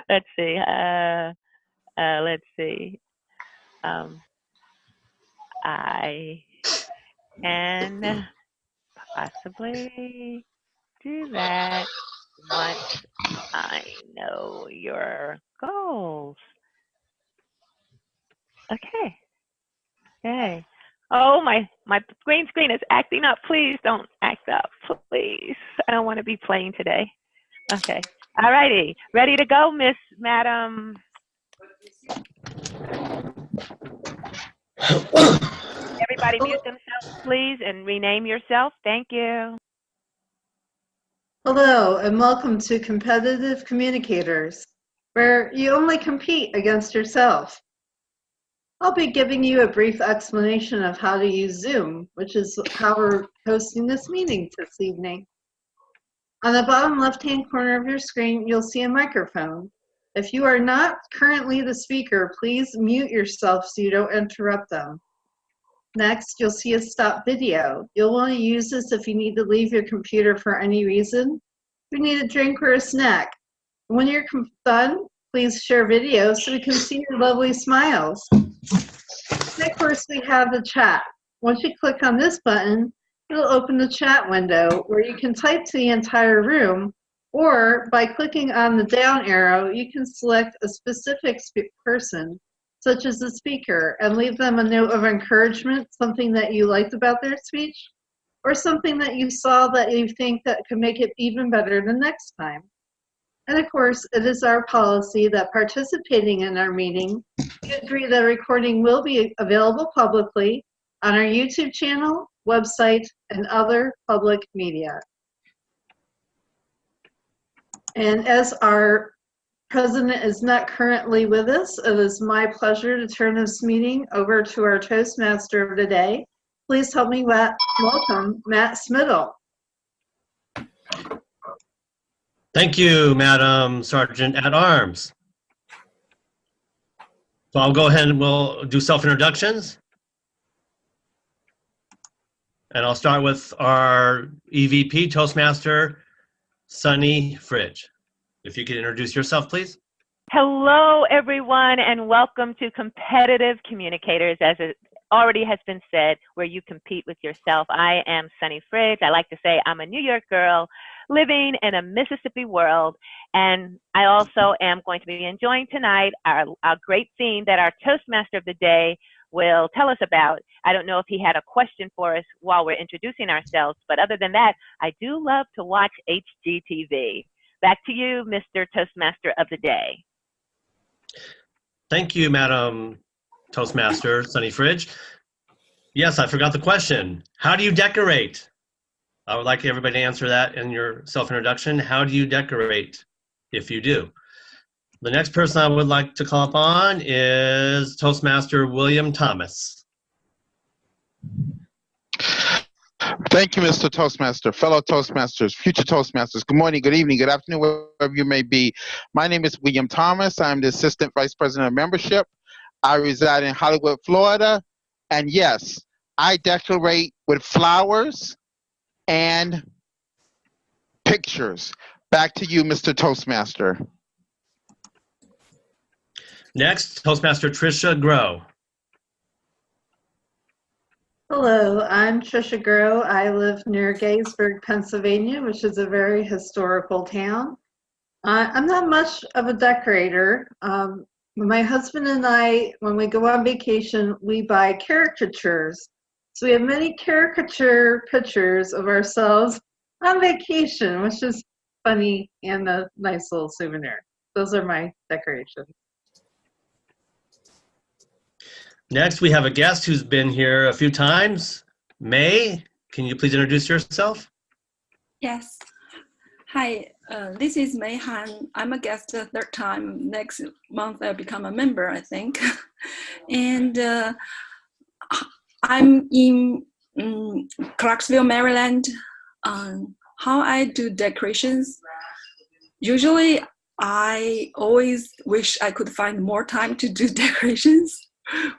Let's see. Let's see. I can possibly do that once I know your goals. Okay. Okay. Oh, my green screen is acting up. Please don't act up. Please. I don't want to be playing today. Okay. All righty. Ready to go, Miss Madam? Everybody mute themselves, please, and rename yourself. Thank you. Hello, and welcome to Competitive Communicators, where you only compete against yourself. I'll be giving you a brief explanation of how to use Zoom, which is how we're hosting this meeting this evening. On the bottom left-hand corner of your screen, you'll see a microphone. If you are not currently the speaker, please mute yourself so you don't interrupt them. Next, you'll see a stop video. You'll want to use this if you need to leave your computer for any reason. If you need a drink or a snack. When you're done, please share video so we can see your lovely smiles. And of course, we have the chat. Once you click on this button, it'll open the chat window where you can type to the entire room, or by clicking on the down arrow, you can select a specific person, such as the speaker, and leave them a note of encouragement, something that you liked about their speech, or something that you saw that you think that could make it even better the next time. And of course, it is our policy that participating in our meeting, you agree that recording will be available publicly on our YouTube channel, website, and other public media. And as our president is not currently with us, it is my pleasure to turn this meeting over to our Toastmaster of the day. Please help me welcome Matt Smittle. Thank you, Madam Sergeant at Arms. So I'll go ahead and we'll do self-introductions. And I'll start with our EVP Toastmaster, Sunny Fridge. If you could introduce yourself, please. Hello, everyone, and welcome to Competitive Communicators, as it already has been said, where you compete with yourself. I am Sunny Fridge. I like to say I'm a New York girl living in a Mississippi world, and I also am going to be enjoying tonight our great theme that our Toastmaster of the day will tell us about. I don't know if he had a question for us while we're introducing ourselves, but other than that, I do love to watch HGTV. Back to you, Mr. Toastmaster of the day. Thank you, Madam Toastmaster Sunny Fridge. Yes, I forgot the question. How do you decorate? I would like everybody to answer that in your self-introduction. How do you decorate, if you do? The next person I would like to call upon is Toastmaster William Thomas. Thank you, Mr. Toastmaster, fellow Toastmasters, future Toastmasters. Good morning, good evening, good afternoon, wherever you may be. My name is William Thomas. I'm the Assistant Vice President of Membership. I reside in Hollywood, Florida. And yes, I decorate with flowers and pictures. Back to you, Mr. Toastmaster. Next, Toastmaster Tricia Grow. Hello, I'm Tricia Grow. I live near Gettysburg, Pennsylvania, which is a very historical town. I'm not much of a decorator. My husband and I, when we go on vacation, we buy caricatures. So we have many caricature pictures of ourselves on vacation, which is funny and a nice little souvenir. Those are my decorations. Next, we have a guest who's been here a few times. May, can you please introduce yourself? Yes. Hi, this is May Han. I'm a guest the third time. Next month I'll become a member, I think. And I'm in Clarksville, Maryland. How I do decorations? Usually, I always wish I could find more time to do decorations,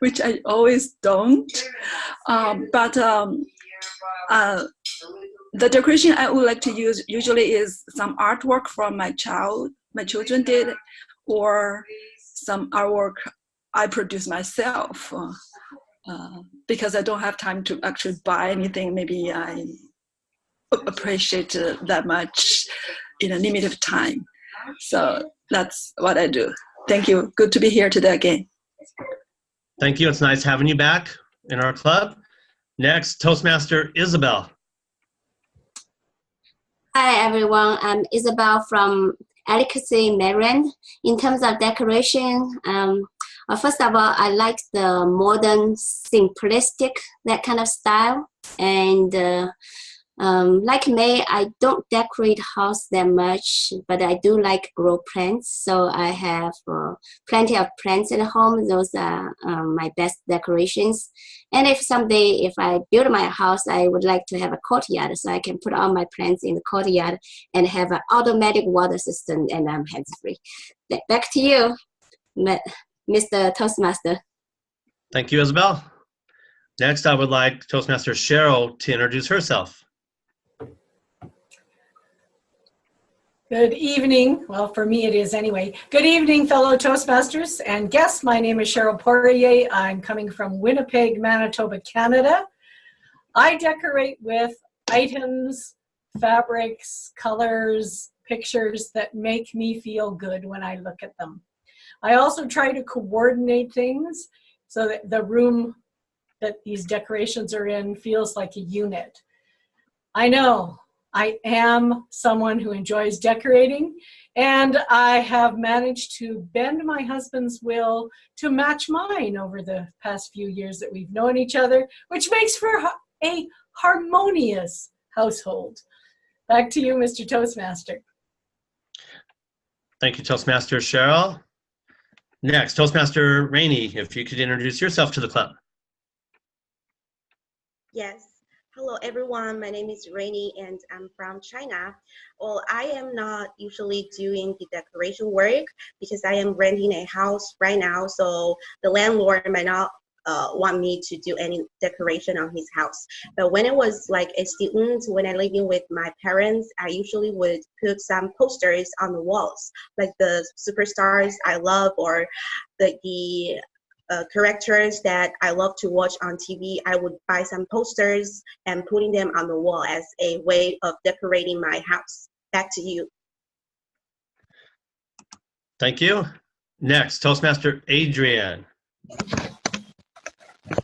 which I always don't. The decoration I would like to use usually is some artwork from my my children did, or some artwork I produce myself. Because I don't have time to actually buy anything, maybe I appreciate that much in a limited time. So that's what I do. Thank you. Good to be here today again. Thank you. It's nice having you back in our club. Next, Toastmaster Isabel. Hi, everyone. I'm Isabel from Advocacy, Maryland. In terms of decoration, first of all, I like the modern, simplistic, that kind of style. And like me, I don't decorate house that much, but I do like grow plants. So I have plenty of plants at home. Those are my best decorations. And if someday, if I build my house, I would like to have a courtyard, so I can put all my plants in the courtyard and have an automatic water system, and I'm hands-free. Back to you, Mr. Toastmaster. Thank you, Isabel. Next, I would like Toastmaster Cheryl to introduce herself. Good evening. Well, for me it is anyway. Good evening, fellow Toastmasters and guests. My name is Cheryl Poirier. I'm coming from Winnipeg, Manitoba, Canada. I decorate with items, fabrics, colors, pictures that make me feel good when I look at them. I also try to coordinate things so that the room that these decorations are in feels like a unit. I know I am someone who enjoys decorating, and I have managed to bend my husband's will to match mine over the past few years that we've known each other, which makes for a harmonious household. Back to you, Mr. Toastmaster. Thank you, Toastmaster Cheryl. Next, Toastmaster Rainey, if you could introduce yourself to the club. Yes. Hello, everyone. My name is Rainey, and I'm from China. Well, I am not usually doing the decoration work because I am renting a house right now, so the landlord might not want me to do any decoration on his house. But when I was like a student, when I living with my parents, I usually would put some posters on the walls, like the superstars I love, or the characters that I love to watch on TV. I would buy some posters and putting them on the wall as a way of decorating my house. Back to you. Thank you. Next, Toastmaster Adrianne.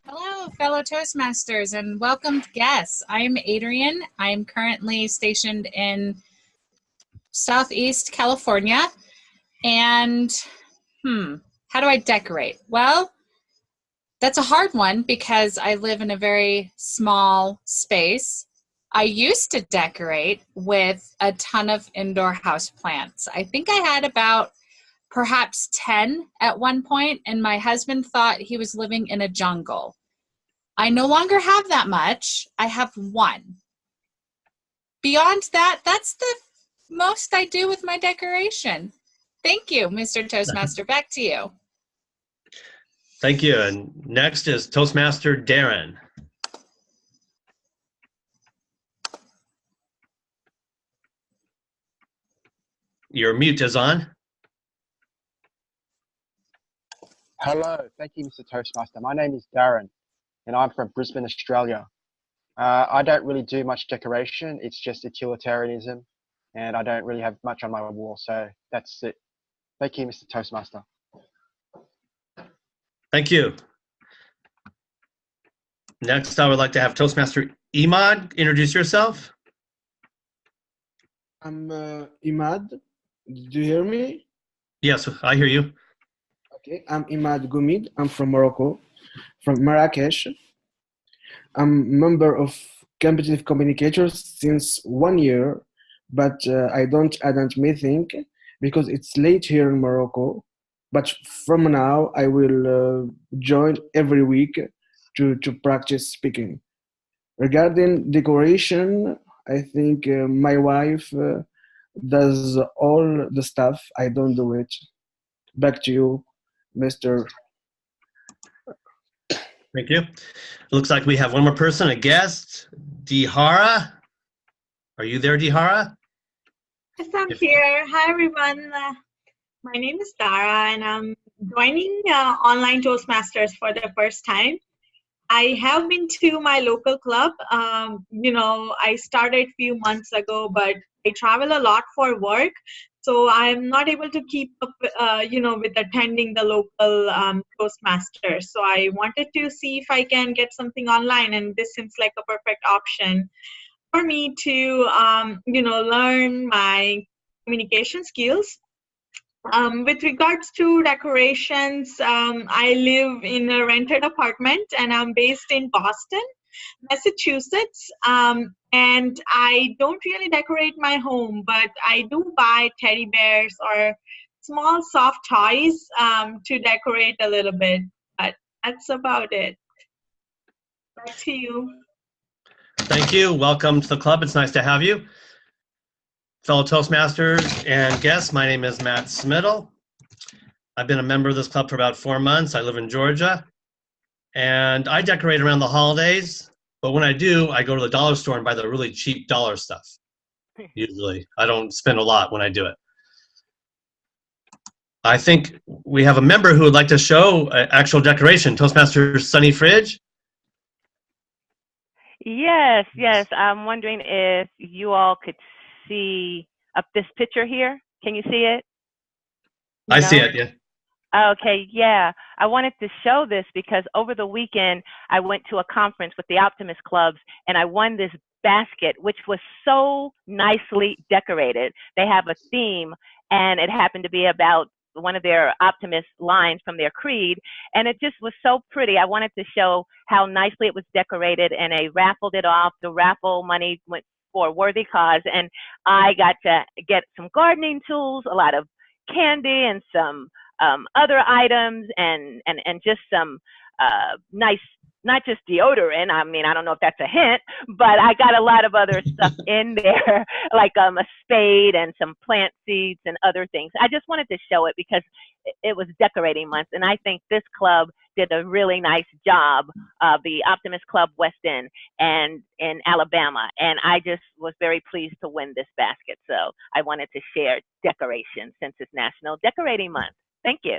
Hello, fellow Toastmasters, and welcome guests. I'm Adrianne. I'm currently stationed in Southeast California, and how do I decorate? Well, that's a hard one because I live in a very small space. I used to decorate with a ton of indoor house plants. I think I had about perhaps 10 at one point, and my husband thought he was living in a jungle. I no longer have that much. I have one. Beyond that, that's the most I do with my decoration. Thank you, Mr. Toastmaster. Back to you. Thank you. And next is Toastmaster Darren. Your mute is on. Hello, thank you, Mr. Toastmaster. My name is Darren, and I'm from Brisbane, Australia. I don't really do much decoration. It's just utilitarianism, and I don't really have much on my wall, so that's it. Thank you, Mr. Toastmaster. Thank you. Next, I would like to have Toastmaster Imad introduce yourself. I'm Imad. Do you hear me? Yes, I hear you. Okay, I'm Imad Goumid. I'm from Morocco, from Marrakesh. I'm a member of Competitive Communicators since 1 year, but I don't attend meeting because it's late here in Morocco. But from now, I will join every week to practice speaking. Regarding decoration, I think my wife does all the stuff. I don't do it. Back to you, Mr. Thank you. It looks like we have one more person, a guest, Dhara. Are you there, Dhara? Yes, I'm here. Hi, everyone. My name is Dhara, and I'm joining online Toastmasters for the first time. I have been to my local club. I started a few months ago, but I travel a lot for work, so I'm not able to keep up, with attending the local Toastmasters. So I wanted to see if I can get something online, and this seems like a perfect option for me to, learn my communication skills. With regards to decorations, I live in a rented apartment and I'm based in Boston, Massachusetts. And I don't really decorate my home, but I do buy teddy bears or small soft toys to decorate a little bit. But that's about it. Back to you. Thank you. Welcome to the club. It's nice to have you. Fellow Toastmasters and guests, my name is Matt Smittle. I've been a member of this club for about 4 months. I live in Georgia. And I decorate around the holidays. But when I do, I go to the dollar store and buy the really cheap dollar stuff. Usually. I don't spend a lot when I do it. I think we have a member who would like to show actual decoration. Toastmaster Sunny Fridge. Yes, yes. I'm wondering if you all could see up this picture here. Can you see it? I see it, yeah. Okay, yeah. I wanted to show this because over the weekend, I went to a conference with the Optimist Clubs and I won this basket, which was so nicely decorated. They have a theme and it happened to be about one of their optimist lines from their creed, and it just was so pretty. I wanted to show how nicely it was decorated, and I raffled it off. The raffle money went for a worthy cause, and I got to get some gardening tools, a lot of candy, and some other items, and just some nice, not just deodorant. I mean, I don't know if that's a hint, but I got a lot of other stuff in there, like a spade and some plant seeds and other things. I just wanted to show it because it was decorating month, and I think this club did a really nice job, the Optimist Club West End and in Alabama, and I just was very pleased to win this basket. So I wanted to share decoration since it's National Decorating Month. Thank you.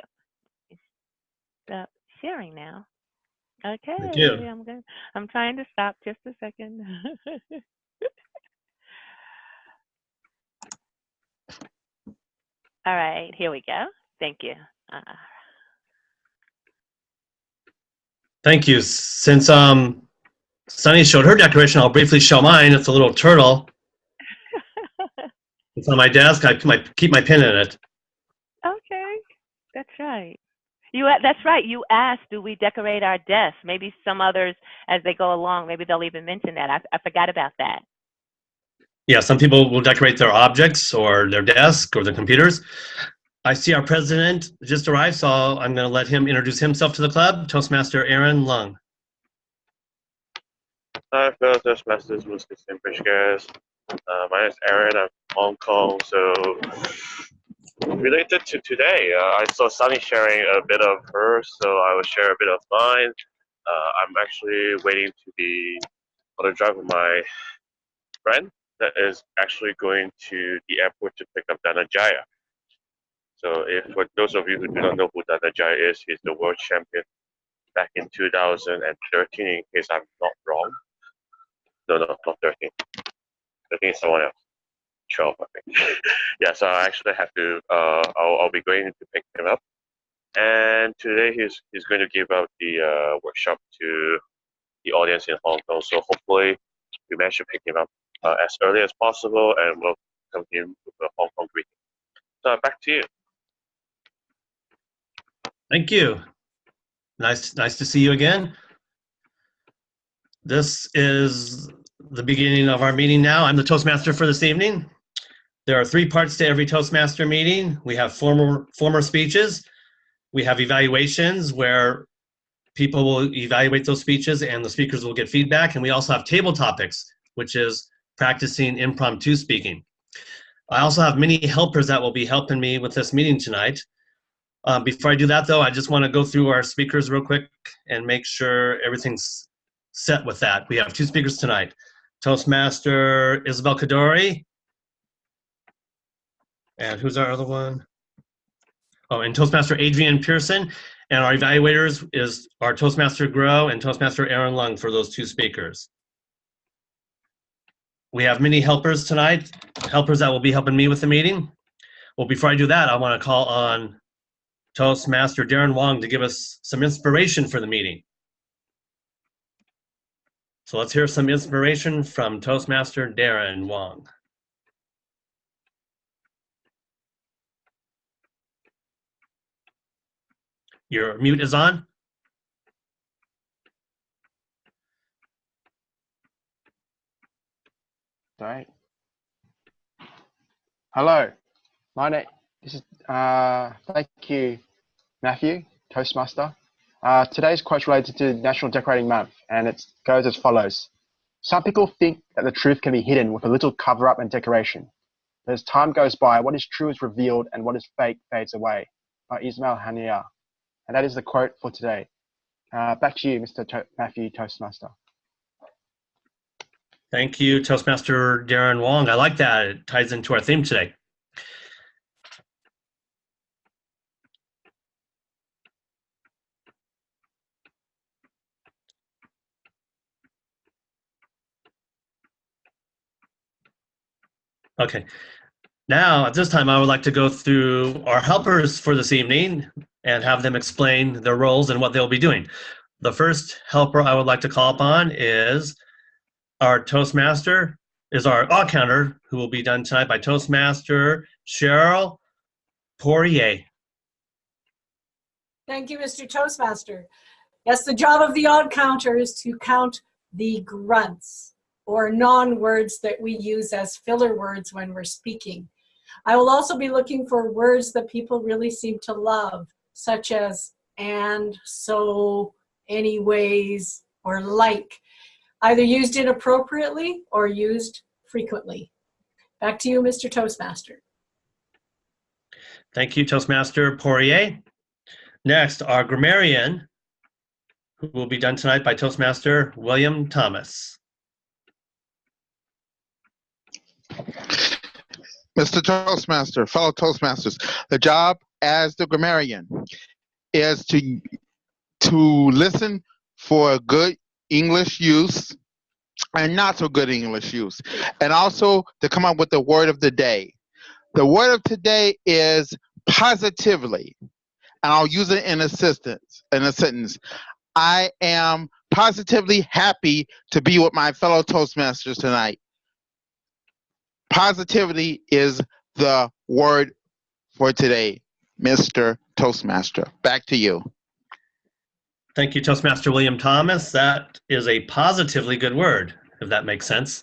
Stop sharing now. Okay, Thank you. I'm trying to stop just a second. All right, here we go. Thank you. Thank you. Since Sunny showed her decoration, I'll briefly show mine. It's a little turtle. It's on my desk. I keep my pin in it. Okay, that's right. That's right. You asked, do we decorate our desks? Maybe some others, as they go along, maybe they'll even mention that. I forgot about that. Yeah, some people will decorate their objects or their desk or their computers. I see our president just arrived, so I'm going to let him introduce himself to the club. Toastmaster Aaron Lung. Hi, fellow Toastmasters, most distinguished guests. My name is Aaron. I'm from Hong Kong. So, related to today, I saw Sunny sharing a bit of hers, so I will share a bit of mine. I'm actually waiting to be on a drive with my friend that is actually going to the airport to pick up Dhananjaya. So, for those of you who do not know who Dhananjaya is, he's the world champion back in 2013, in case I'm not wrong. No, not 13. 13 is someone else. 12, I think. Yeah, so I actually have to, I'll be going to pick him up. And today he's going to give out the workshop to the audience in Hong Kong. So hopefully we manage to pick him up as early as possible and we'll come him with a Hong Kong greeting. So back to you. Thank you. Nice to see you again. This is the beginning of our meeting now. I'm the Toastmaster for this evening. There are 3 parts to every Toastmaster meeting. We have former speeches. We have evaluations where people will evaluate those speeches and the speakers will get feedback. And we also have table topics, which is practicing impromptu speaking. I also have many helpers that will be helping me with this meeting tonight. Before I do that, though, I just want to go through our speakers real quick and make sure everything's set with that. We have 2 speakers tonight. Toastmaster Isabel Kadori And who's our other one? Oh, and Toastmaster Adrianne Pearson. And our evaluators is our Toastmaster Grow and Toastmaster Aaron Lung for those two speakers. We have many helpers tonight, helpers that will be helping me with the meeting. Well, before I do that, I want to call on Toastmaster Darren Wong to give us some inspiration for the meeting. So let's hear some inspiration from Toastmaster Darren Wong. Your mute is on. Right. Hello, my name. This is. Thank you, Matthew, Toastmaster. Today's quote related to National Decorating Month, and it goes as follows: "Some people think that the truth can be hidden with a little cover-up and decoration. But as time goes by, what is true is revealed, and what is fake fades away." By Ismail Haniyeh, and that is the quote for today. Back to you, Mr. Matthew, Toastmaster. Thank you, Toastmaster Darren Wong. I like that. It ties into our theme today. Okay. Now, at this time, I would like to go through our helpers for this evening and have them explain their roles and what they'll be doing. The first helper I would like to call upon is our Toastmaster, is our odd counter, who will be done tonight by Toastmaster Cheryl Poirier. Thank you, Mr. Toastmaster. Yes, the job of the odd counter is to count the grunts or non-words that we use as filler words when we're speaking. I will also be looking for words that people really seem to love, such as and, so, anyways, or like, either used inappropriately or used frequently. Back to you, Mr. Toastmaster. Thank you, Toastmaster Poirier. Next, our grammarian, who will be done tonight by Toastmaster William Thomas. Mr. Toastmaster, fellow Toastmasters, the job as the grammarian is to listen for good English use and not so good English use, and also to come up with the word of the day. The word of today is positively, and I'll use it in a sentence. I am positively happy to be with my fellow Toastmasters tonight. Positivity is the word for today, Mr. Toastmaster. Back to you. Thank you, Toastmaster William Thomas. That is a positively good word, if that makes sense.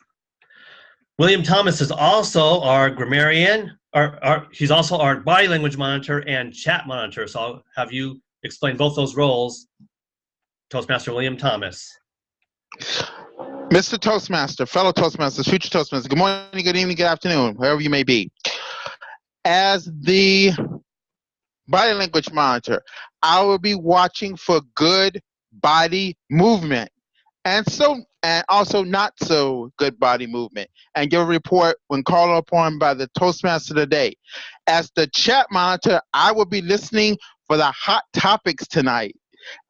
William Thomas is also our grammarian. He's also our body language monitor and chat monitor. So I'll have you explain both those roles, Toastmaster William Thomas. Mr. Toastmaster, fellow Toastmasters, future Toastmasters, good morning, good evening, good afternoon, wherever you may be. As the body language monitor, I will be watching for good body movement and also not so good body movement, and give a report when called upon by the Toastmaster today. As the chat monitor, I will be listening for the hot topics tonight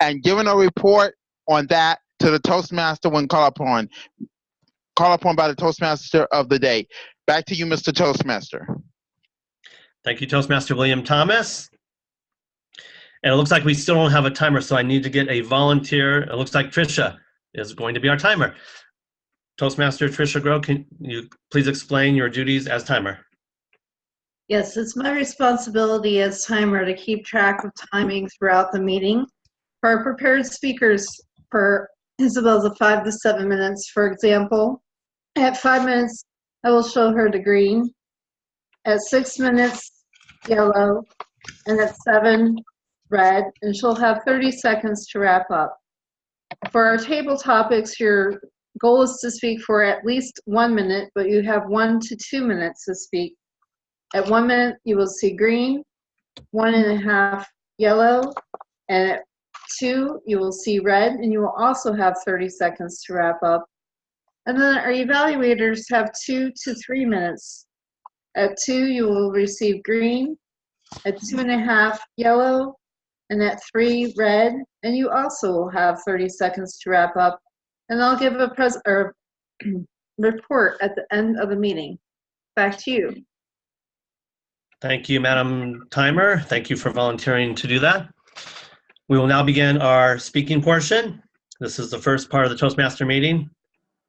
and giving a report on that to the Toastmaster when called upon by the Toastmaster of the day. Back to you, Mr. Toastmaster. Thank you, Toastmaster William Thomas. And it looks like we still don't have a timer, so I need to get a volunteer. It looks like Tricia is going to be our timer. Toastmaster Tricia Grow, can you please explain your duties as timer? Yes, it's my responsibility as timer to keep track of timing throughout the meeting. For our prepared speakers, for Isabel's 5 to 7 minutes, for example. At 5 minutes, I will show her the green. At 6 minutes, yellow. And at 7, red. And she'll have 30 seconds to wrap up. For our table topics, your goal is to speak for at least 1 minute, but you have 1 to 2 minutes to speak. At 1 minute, you will see green, 1.5 yellow, and at 2, you will see red, and you will also have 30 seconds to wrap up. And then our evaluators have 2 to 3 minutes At 2, you will receive green. At 2.5, yellow. And at 3, red. And you also will have 30 seconds to wrap up. And I'll give a report at the end of the meeting. Back to you. Thank you, Madam Timer. Thank you for volunteering to do that. We will now begin our speaking portion. This is the first part of the Toastmaster meeting.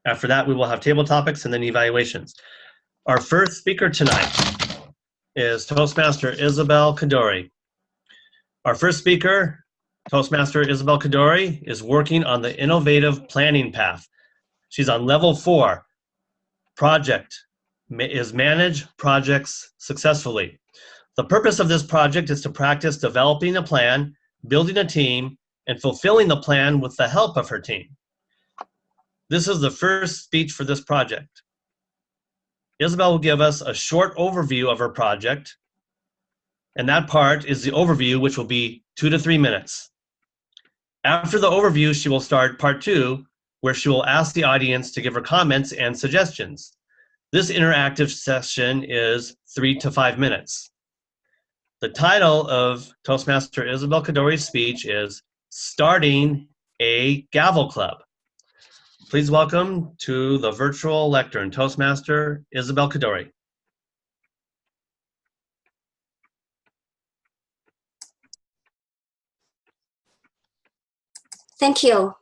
After that, we will have table topics and then evaluations. Our first speaker tonight is Toastmaster Isabel Kadori. Our first speaker, Toastmaster Isabel Kadori, is working on the innovative planning path. She's on level 4, project, is manage projects successfully. The purpose of this project is to practice developing a plan, building a team, and fulfilling the plan with the help of her team. This is the first speech for this project. Isabel will give us a short overview of her project, and that part is the overview, which will be 2 to 3 minutes. After the overview, she will start part 2, where she will ask the audience to give her comments and suggestions. This interactive session is 3 to 5 minutes. The title of Toastmaster Isabel Kadori's speech is Starting a Gavel Club. Please welcome to the virtual lectern, Toastmaster Isabel Kadori. Thank you,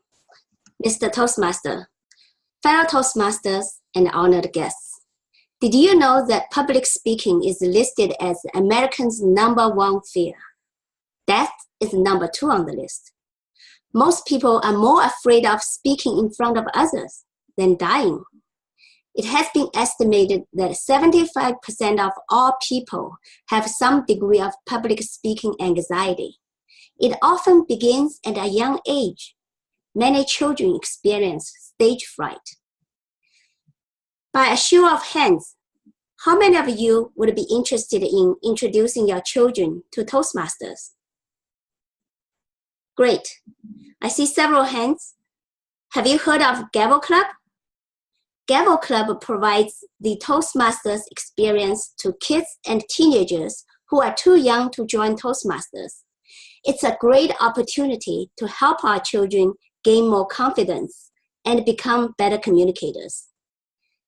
Mr. Toastmaster, fellow Toastmasters, and honored guests. Did you know that public speaking is listed as Americans' #1 fear? Death is #2 on the list. Most people are more afraid of speaking in front of others than dying. It has been estimated that 75% of all people have some degree of public speaking anxiety. It often begins at a young age. Many children experience stage fright. By a show of hands, how many of you would be interested in introducing your children to Toastmasters? Great. I see several hands. Have you heard of Gavel Club? Gavel Club provides the Toastmasters experience to kids and teenagers who are too young to join Toastmasters. It's a great opportunity to help our children gain more confidence and become better communicators.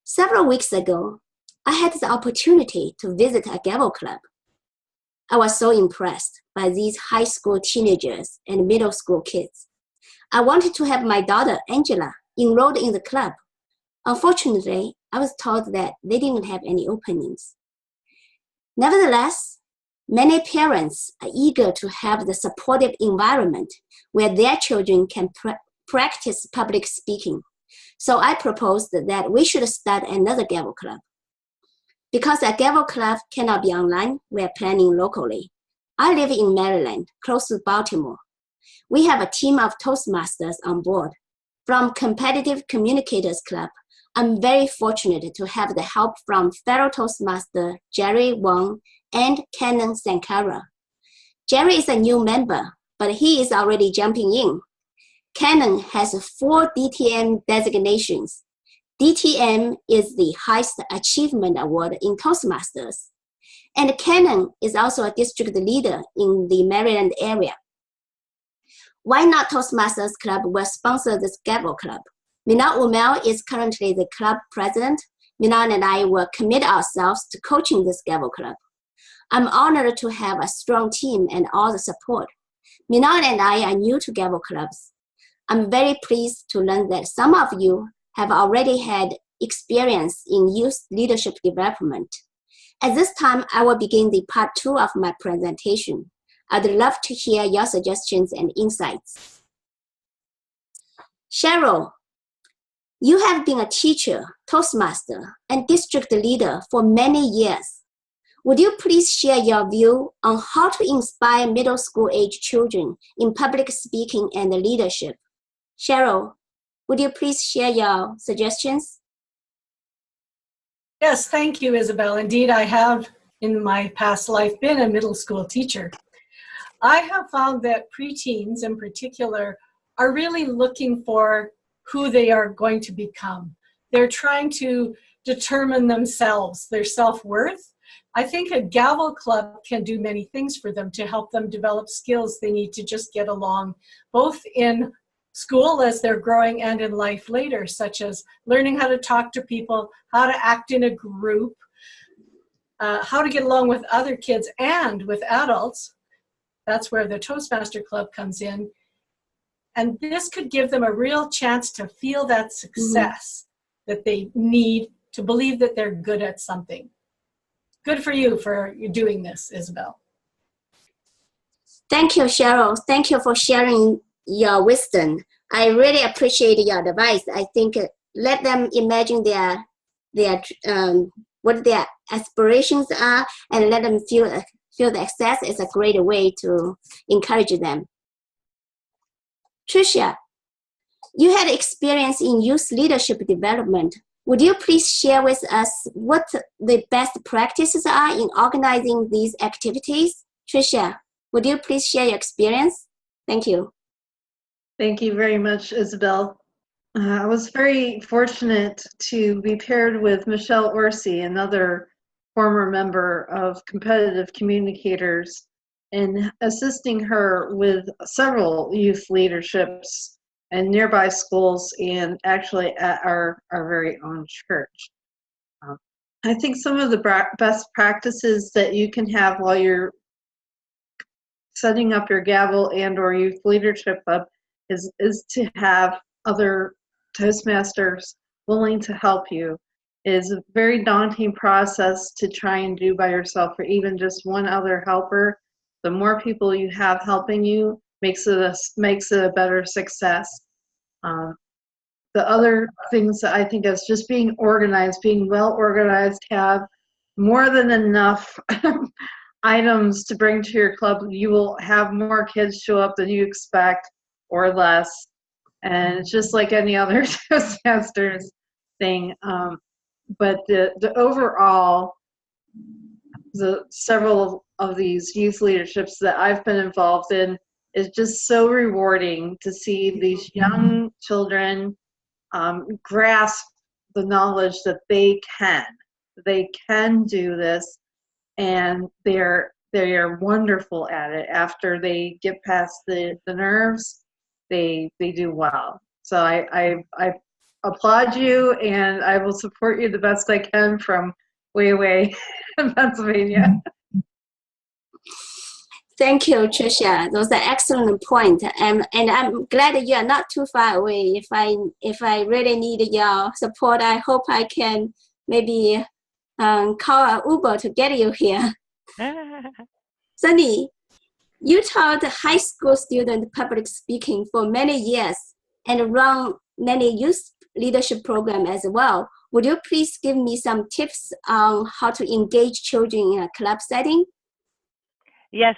Several weeks ago, I had the opportunity to visit a Gavel Club. I was so impressed by these high school teenagers and middle school kids. I wanted to have my daughter, Angela, enrolled in the club. Unfortunately, I was told that they didn't have any openings. Nevertheless, many parents are eager to have the supportive environment where their children can practice public speaking. So I proposed that we should start another Gavel Club. Because a Gavel Club cannot be online, we are planning locally. I live in Maryland, close to Baltimore. We have a team of Toastmasters on board. From Competitive Communicators Club, I'm very fortunate to have the help from fellow Toastmaster Jerry Wong and Canon Sankara. Jerry is a new member, but he is already jumping in. Canon has 4 DTM designations. DTM is the highest achievement award in Toastmasters. And Canon is also a district leader in the Maryland area. Why Not Toastmasters Club will sponsor this Gavel Club. Minal Umel is currently the club president. Minal and I will commit ourselves to coaching this Gavel Club. I'm honored to have a strong team and all the support. Minal and I are new to Gavel Clubs. I'm very pleased to learn that some of you have already had experience in youth leadership development. At this time, I will begin the part 2 of my presentation. I'd love to hear your suggestions and insights. Cheryl, you have been a teacher, Toastmaster, and district leader for many years. Would you please share your view on how to inspire middle school age children in public speaking and leadership? Cheryl, would you please share your suggestions? Yes, thank you, Isabel. Indeed, I have in my past life been a middle school teacher. I have found that preteens in particular are really looking for who they are going to become. They're trying to determine themselves, their self-worth, I think a gavel club can do many things for them to help them develop skills they need to just get along, both in school as they're growing and in life later, such as learning how to talk to people, how to act in a group, how to get along with other kids and with adults. That's where the Toastmaster Club comes in. And this could give them a real chance to feel that success that they need to believe that they're good at something. Good for you for doing this, Isabel. Thank you, Cheryl. Thank you for sharing your wisdom. I really appreciate your advice. I think let them imagine what their aspirations are, and let them feel the success is a great way to encourage them. Tricia, you had experience in youth leadership development. Would you please share with us what the best practices are in organizing these activities? Tricia, would you please share your experience? Thank you. Thank you very much, Isabel. I was very fortunate to be paired with Michelle Orsi, another former member of Competitive Communicators, in assisting her with several youth leaderships in nearby schools and actually at our very own church. I think some of the best practices that you can have while you're setting up your gavel and or youth leadership club is to have other Toastmasters willing to help you. It is a very daunting process to try and do by yourself, or even just one other helper. The more people you have helping you makes it a better success. The other things that I think is just being organized, being well organized, have more than enough items to bring to your club. You will have more kids show up than you expect or less. And it's just like any other Toastmasters thing. But the overall, several of these youth leaderships that I've been involved in is just so rewarding to see these young children grasp the knowledge that they can do this, and they're wonderful at it. After they get past the nerves, they do well. So I applaud you, and I will support you the best I can from way away in Pennsylvania. Thank you, Tricia. Those are excellent points, and I'm glad that you are not too far away. If I really need your support, I hope I can maybe call an Uber to get you here. Sunny, you taught high school students public speaking for many years and run many youth leadership programs as well. Would you please give me some tips on how to engage children in a club setting? Yes,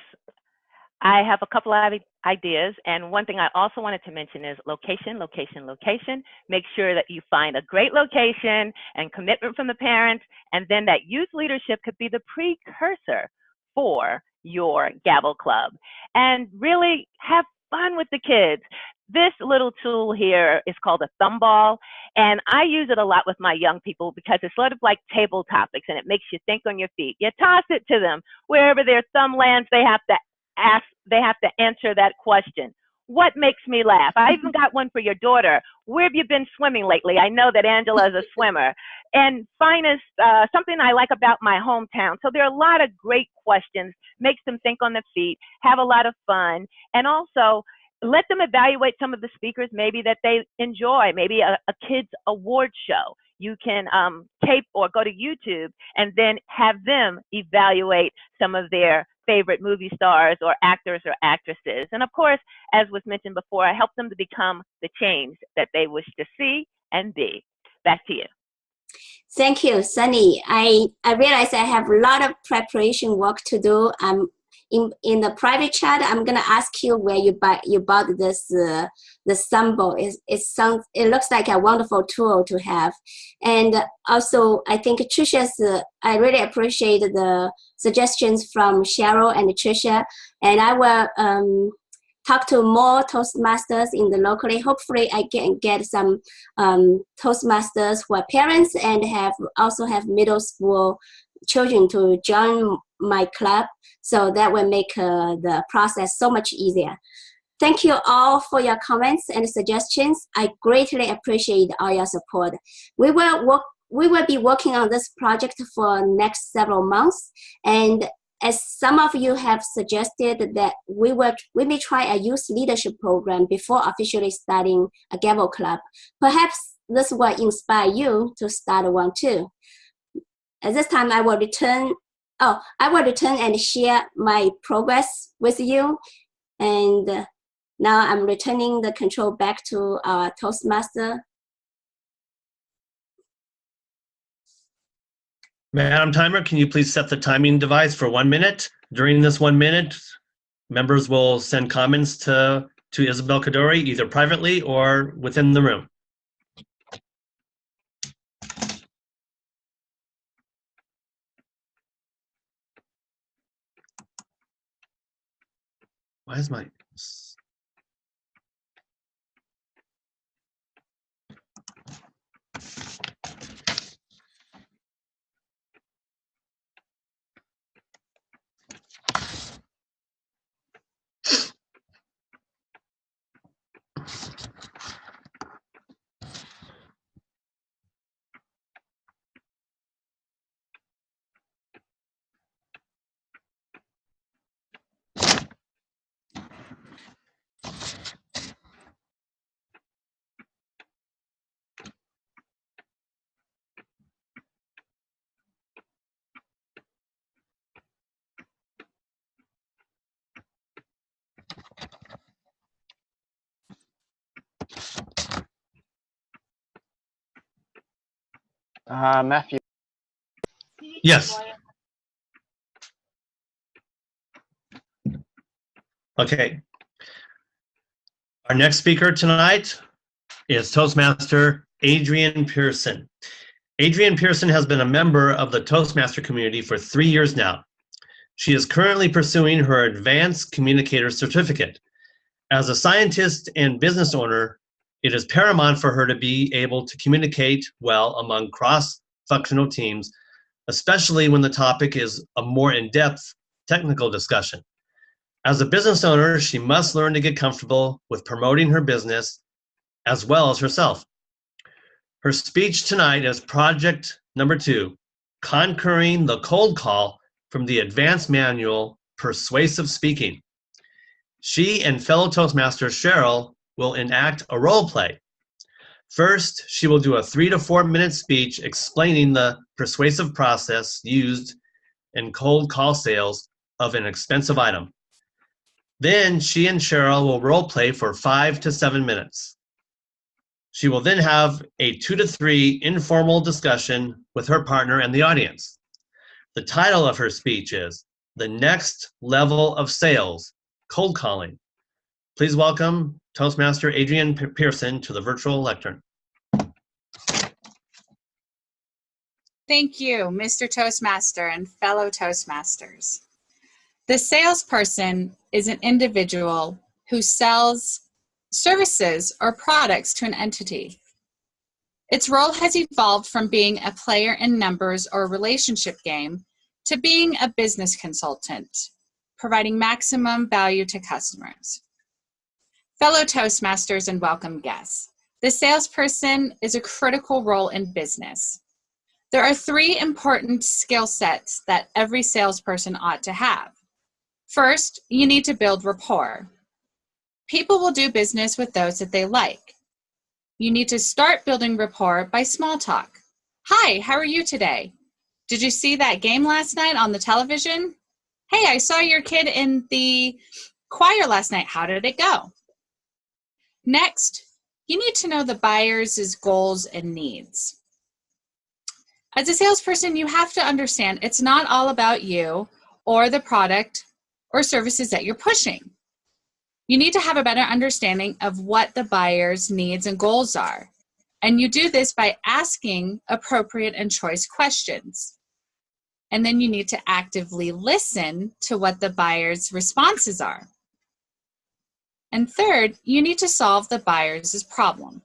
I have a couple of ideas. And one thing I also wanted to mention is location, location, location. Make sure that you find a great location and commitment from the parents. And then that youth leadership could be the precursor for your gavel club. And really have fun with the kids. This little tool here is called a thumb ball, and I use it a lot with my young people because it's sort of like table topics, and it makes you think on your feet. You toss it to them. Wherever their thumb lands, they have to answer that question. What makes me laugh? I even got one for your daughter. Where have you been swimming lately? I know that Angela is a swimmer. And finest, something I like about my hometown. So there are a lot of great questions, makes them think on their feet, have a lot of fun, and also let them evaluate some of the speakers maybe that they enjoy, maybe a kids award show. You can tape or go to YouTube and then have them evaluate some of their favorite movie stars or actors or actresses. And of course, as was mentioned before, I help them to become the change that they wish to see and be. Back to you. Thank you, Sunny. I realize I have a lot of preparation work to do. In the private chat, I'm gonna ask you where you bought this the symbol. It looks like a wonderful tool to have. And also, I think Tricia's. I really appreciate the suggestions from Cheryl and Tricia. And I will talk to more Toastmasters in the locally. Hopefully, I can get some Toastmasters who are parents and also have middle school children to join my club, so that will make the process so much easier. Thank you all for your comments and suggestions. I greatly appreciate all your support. We will be working on this project for next several months, and as some of you have suggested that we may try a youth leadership program before officially starting a Gavel Club. Perhaps this will inspire you to start one too. At this time, I will return and share my progress with you. And now I'm returning the control back to our Toastmaster. Madam Timer, can you please set the timing device for 1 minute? During this 1 minute, members will send comments to Isabel Kadori, either privately or within the room. Why is my... Matthew. Yes. Okay. Our next speaker tonight is Toastmaster Adrianne Pearson. Adrianne Pearson has been a member of the Toastmaster community for 3 years now. She is currently pursuing her Advanced Communicator Certificate. As a scientist and business owner, it is paramount for her to be able to communicate well among cross-functional teams, especially when the topic is a more in-depth technical discussion. As a business owner, she must learn to get comfortable with promoting her business as well as herself. Her speech tonight is project number 2, Conquering the Cold Call from the Advanced Manual, Persuasive Speaking. She and fellow Toastmaster Cheryl will enact a role play. First, she will do a 3 to 4 minute speech explaining the persuasive process used in cold call sales of an expensive item. Then she and Cheryl will role play for 5 to 7 minutes. She will then have a 2 to 3 informal discussion with her partner and the audience. The title of her speech is The Next Level of Sales, Cold Calling. Please welcome Toastmaster Adrianne Pearson to the virtual lectern. Thank you, Mr. Toastmaster and fellow Toastmasters. The salesperson is an individual who sells services or products to an entity. Its role has evolved from being a player in numbers or relationship game to being a business consultant, providing maximum value to customers. Fellow Toastmasters and welcome guests, the salesperson is a critical role in business. There are 3 important skill sets that every salesperson ought to have. First, you need to build rapport. People will do business with those that they like. You need to start building rapport by small talk. Hi, how are you today? Did you see that game last night on the television? Hey, I saw your kid in the choir last night. How did it go? Next, you need to know the buyer's goals and needs. As a salesperson, you have to understand it's not all about you or the product or services that you're pushing. You need to have a better understanding of what the buyer's needs and goals are. And you do this by asking appropriate and choice questions. And then you need to actively listen to what the buyer's responses are. And third, you need to solve the buyer's problem.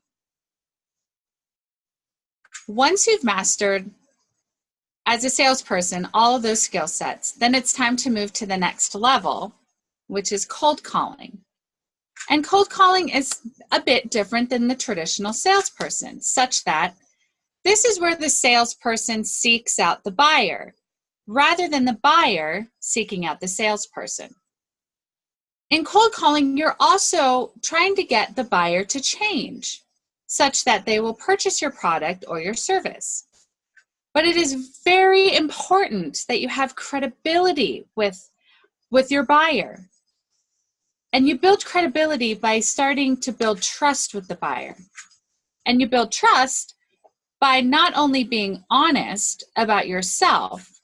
Once you've mastered as a salesperson, all of those skill sets, then it's time to move to the next level, which is cold calling. And cold calling is a bit different than the traditional salesperson, such that this is where the salesperson seeks out the buyer, rather than the buyer seeking out the salesperson. In cold calling, you're also trying to get the buyer to change, such that they will purchase your product or your service. But it is very important that you have credibility with your buyer. And you build credibility by starting to build trust with the buyer. And you build trust by not only being honest about yourself,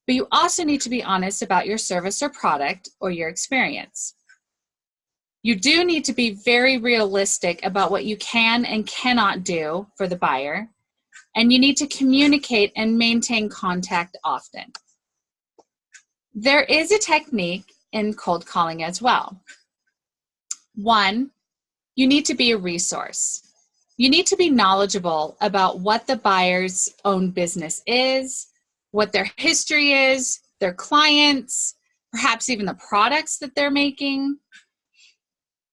but you also need to be honest about your service or product or your experience. You do need to be very realistic about what you can and cannot do for the buyer, and you need to communicate and maintain contact often. There is a technique in cold calling as well. One, you need to be a resource. You need to be knowledgeable about what the buyer's own business is, what their history is, their clients, perhaps even the products that they're making.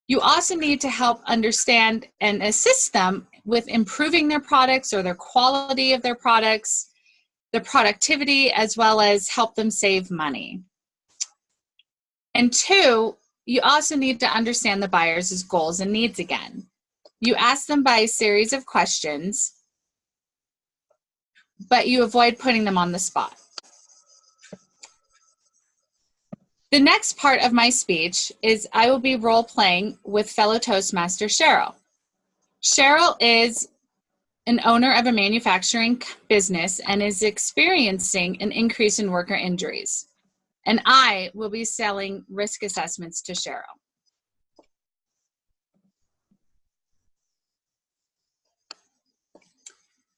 You also need to help understand and assist them with improving their products or their quality of their products, the productivity, as well as help them save money. And two, you also need to understand the buyer's goals and needs again. You ask them by a series of questions, but you avoid putting them on the spot. The next part of my speech is I will be role-playing with fellow Toastmaster Cheryl. Cheryl is an owner of a manufacturing business and is experiencing an increase in worker injuries. And I will be selling risk assessments to Cheryl.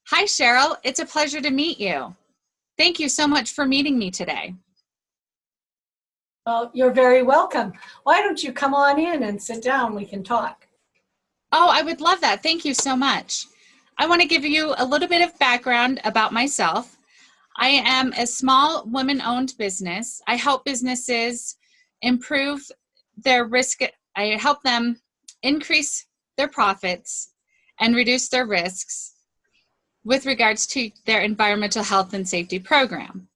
Hi, Cheryl. It's a pleasure to meet you. Thank you so much for meeting me today. Well, you're very welcome. Why don't you come on in and sit down? We can talk. Oh, I would love that. Thank you so much. I want to give you a little bit of background about myself. I am a small women-owned business. I help businesses improve their risk. I help them increase their profits and reduce their risks with regards to their environmental health and safety program.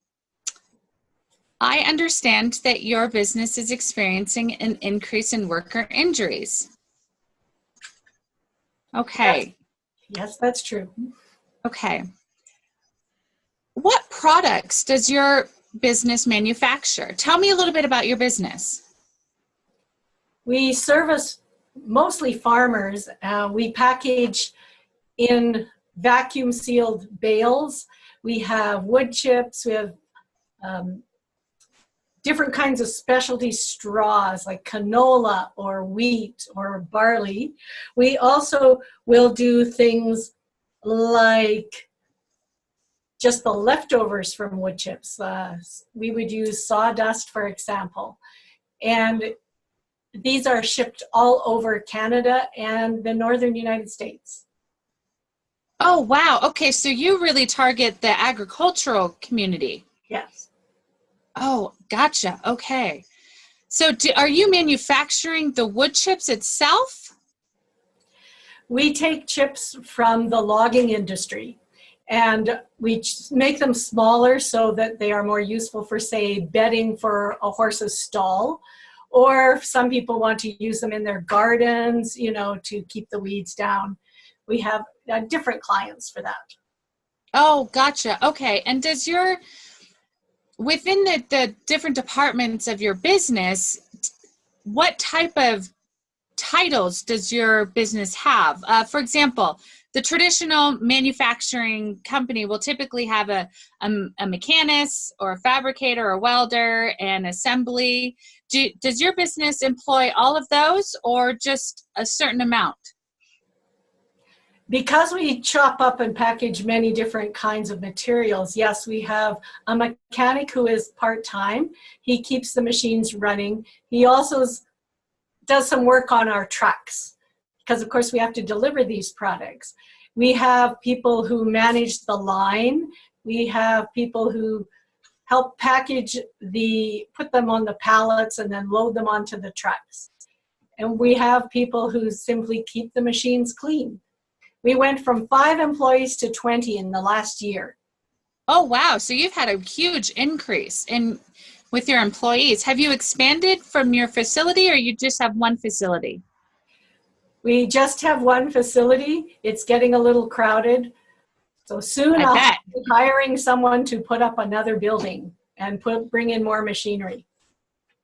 I understand that your business is experiencing an increase in worker injuries. Okay. Yes, that's true. Okay. What products does your business manufacture? Tell me a little bit about your business. We service mostly farmers. We package in vacuum sealed bales. We have wood chips. We have different kinds of specialty straws like canola or wheat or barley. We also will do things like just the leftovers from wood chips. We would use sawdust, for example. And these are shipped all over Canada and the northern United States. Oh, wow. Okay, so you really target the agricultural community. Yes. Oh, gotcha. Okay. So are you manufacturing the wood chips itself? We take chips from the logging industry and we make them smaller so that they are more useful for, say, bedding for a horse's stall. Or some people want to use them in their gardens, you know, to keep the weeds down. We have different clients for that. Oh, gotcha. Okay. And does within the different departments of your business, what type of titles does your business have? For example, the traditional manufacturing company will typically have a mechanist or a fabricator or welder and assembly. Does your business employ all of those or just a certain amount? Because we chop up and package many different kinds of materials, yes, we have a mechanic who is part-time. He keeps the machines running. He also does some work on our trucks because, of course, we have to deliver these products. We have people who manage the line We have people who help package put them on the pallets and then load them onto the trucks. And we have people who simply keep the machines clean. We went from 5 employees to 20 in the last year. Oh, wow. So you've had a huge increase with your employees. Have you expanded from your facility, or you just have one facility? We just have one facility. It's getting a little crowded. So soon I'll be hiring someone to put up another building and bring in more machinery.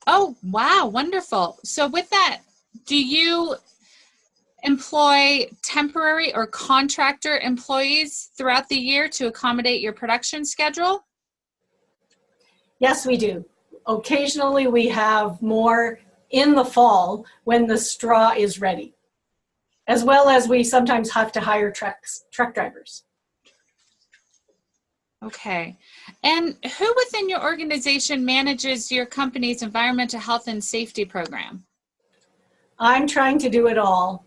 Oh, wow. Wonderful. So with that, do you employ temporary or contractor employees throughout the year to accommodate your production schedule? Yes, we do. Occasionally we have more in the fall when the straw is ready, as well as we sometimes have to hire truck drivers. Okay. And who within your organization manages your company's environmental health and safety program? I'm trying to do it all.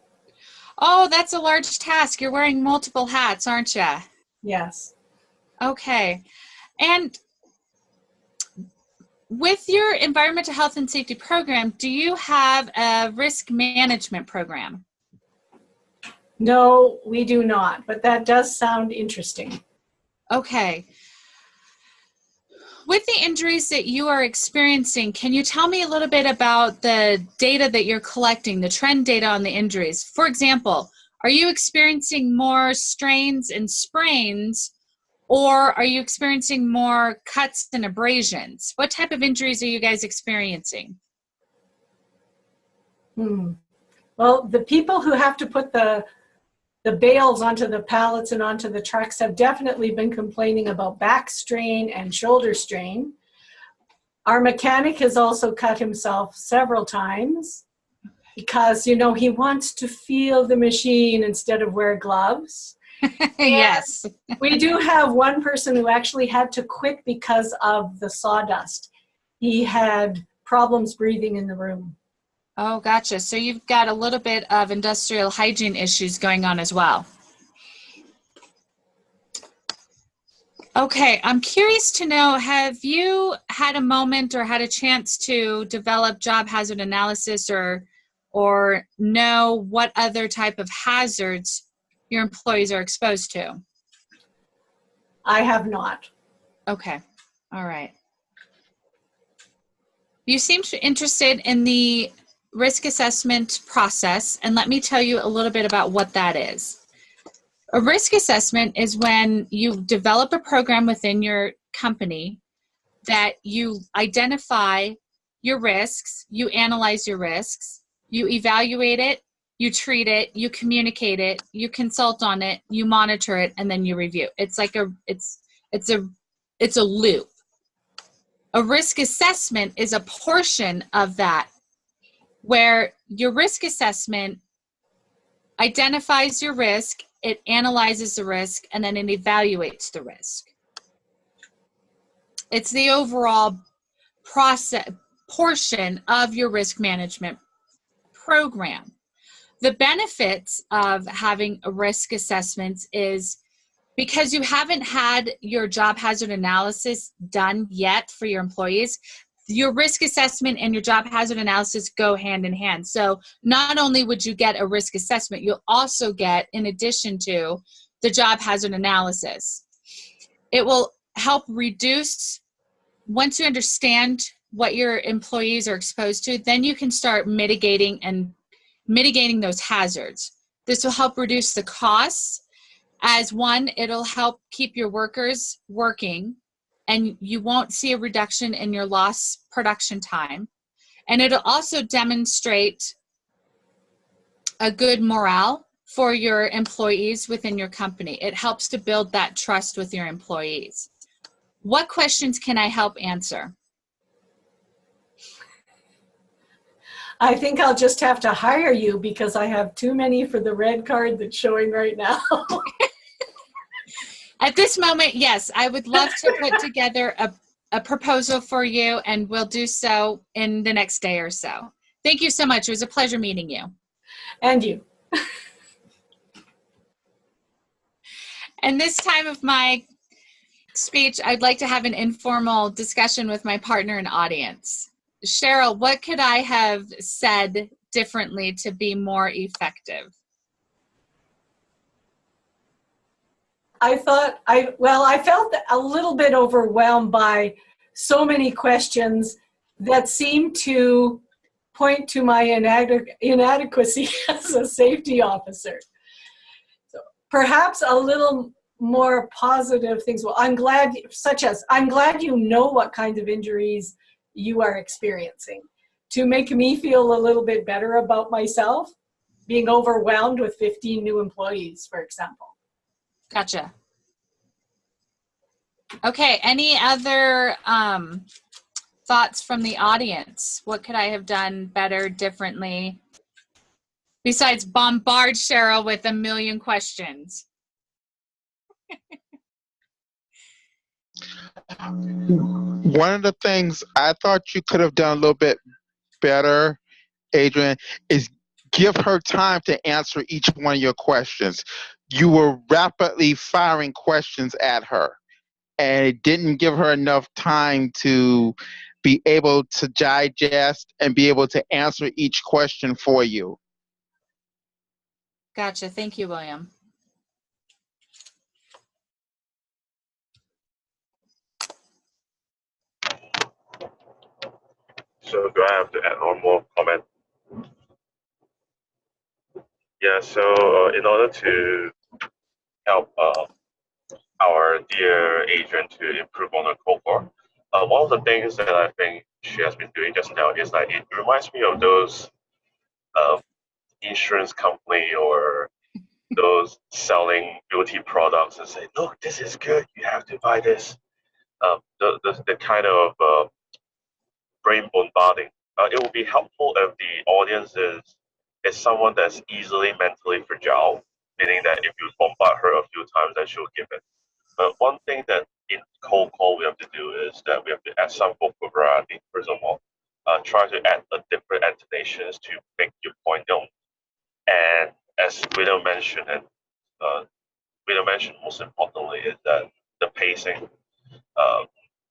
Oh, that's a large task. You're wearing multiple hats, aren't you? Yes. Okay. And with your environmental health and safety program, do you have a risk management program? No, we do not, but that does sound interesting. Okay. With the injuries that you are experiencing, can you tell me a little bit about the data that you're collecting, the trend data on the injuries? For example, are you experiencing more strains and sprains, or are you experiencing more cuts and abrasions? What type of injuries are you guys experiencing? Well, the people who have to put the bales onto the pallets and onto the trucks have definitely been complaining about back strain and shoulder strain. Our mechanic has also cut himself several times because, you know, he wants to feel the machine instead of wear gloves. Yes. We do have one person who actually had to quit because of the sawdust. He had problems breathing in the room. Oh, gotcha. So you've got a little bit of industrial hygiene issues going on as well. Okay, I'm curious to know, have you had a moment or had a chance to develop job hazard analysis or know what other type of hazards your employees are exposed to? I have not. Okay, all right. You seem interested in the risk assessment process, and let me tell you a little bit about what that is. A risk assessment is when you develop a program within your company that you identify your risks, you analyze your risks, you evaluate it, you treat it, you communicate it, you consult on it, you monitor it, and then you review. It's like it's a loop. A risk assessment is a portion of that, where your risk assessment identifies your risk, it analyzes the risk, and then it evaluates the risk. It's the overall portion of your risk management program. The benefits of having a risk assessment is because you haven't had your job hazard analysis done yet for your employees, your risk assessment and your job hazard analysis go hand in hand. So not only would you get a risk assessment, you'll also get, in addition to the job hazard analysis, it will help reduce, once you understand what your employees are exposed to, then you can start mitigating those hazards. This will help reduce the costs. As one, it'll help keep your workers working, and you won't see a reduction in your lost production time. And it'll also demonstrate a good morale for your employees within your company. It helps to build that trust with your employees. What questions can I help answer? I think I'll just have to hire you because I have too many for the red card that's showing right now. At this moment, yes, I would love to put together a proposal for you, and we'll do so in the next day or so. Thank you so much. It was a pleasure meeting you. And you. And this time of my speech, I'd like to have an informal discussion with my partner and audience. Cheryl, what could I have said differently to be more effective? I felt a little bit overwhelmed by so many questions that seemed to point to my inadequacy as a safety officer. So perhaps a little more positive things. Well, I'm glad you know what kind of injuries you are experiencing, to make me feel a little bit better about myself, being overwhelmed with 15 new employees, for example. Gotcha. Okay, any other thoughts from the audience? What could I have done better, differently, besides bombard Cheryl with a million questions? One of the things I thought you could have done a little bit better, Adrianne, is give her time to answer each one of your questions. You were rapidly firing questions at her, and it didn't give her enough time to be able to digest and be able to answer each question for you. Gotcha. Thank you, William. So do I have to add one more comment? Yeah, so in order to help our dear Adrian to improve on her cohort, one of the things that I think she has been doing just now is that it reminds me of those insurance company or those selling beauty products and say, look, this is good, you have to buy this. The kind of brain bombarding. It will be helpful if the audience is someone that's easily mentally fragile, meaning that if you bombard her a few times, then she'll give it. But one thing that in cold call we have to do is that we have to add some vocal variety. First of all, try to add a different intonations to make your point known. And as William mentioned, and William mentioned most importantly is that the pacing.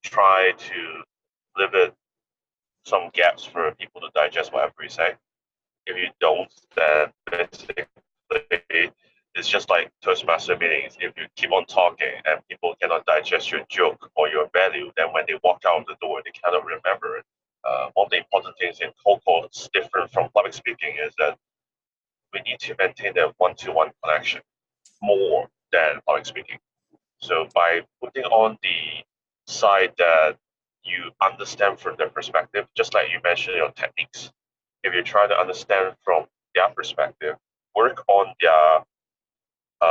Try to limit some gaps for people to digest whatever you say. If you don't, then basically it's just like Toastmaster meetings. If you keep on talking and people cannot digest your joke or your value, then when they walk out of the door, they cannot remember it. One of the important things in cold calls, different from public speaking, is that we need to maintain that one-to-one connection more than public speaking. So by putting on the side that you understand from their perspective, just like you mentioned your techniques, if you try to understand from their perspective, work on their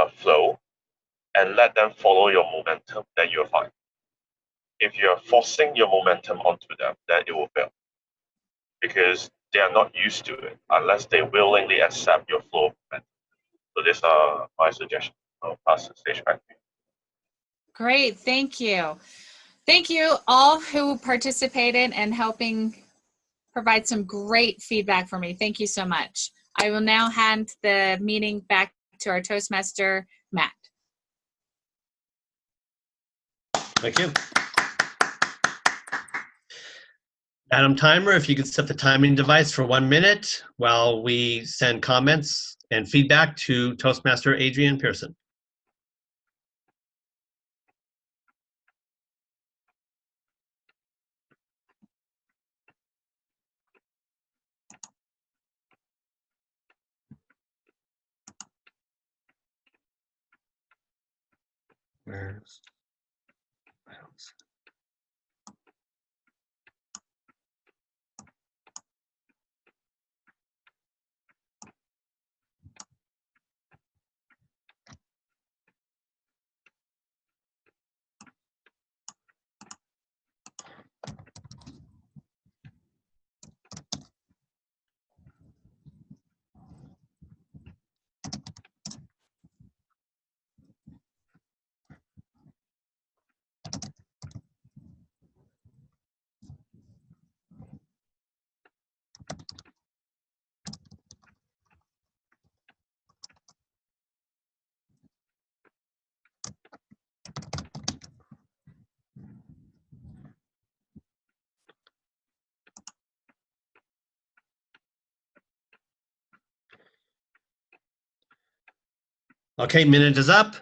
flow, and let them follow your momentum, then you're fine. If you're forcing your momentum onto them, then it will fail. Because they are not used to it unless they willingly accept your flow of momentum. So these are my suggestions. I'll pass the stage back to you. Great, thank you. Thank you all who participated and helping provide some great feedback for me. Thank you so much. I will now hand the meeting back to our Toastmaster, Matt. Thank you. Madam Timer, if you could set the timing device for 1 minute while we send comments and feedback to Toastmaster Adrianne Pearson. Where's Okay, minute is up,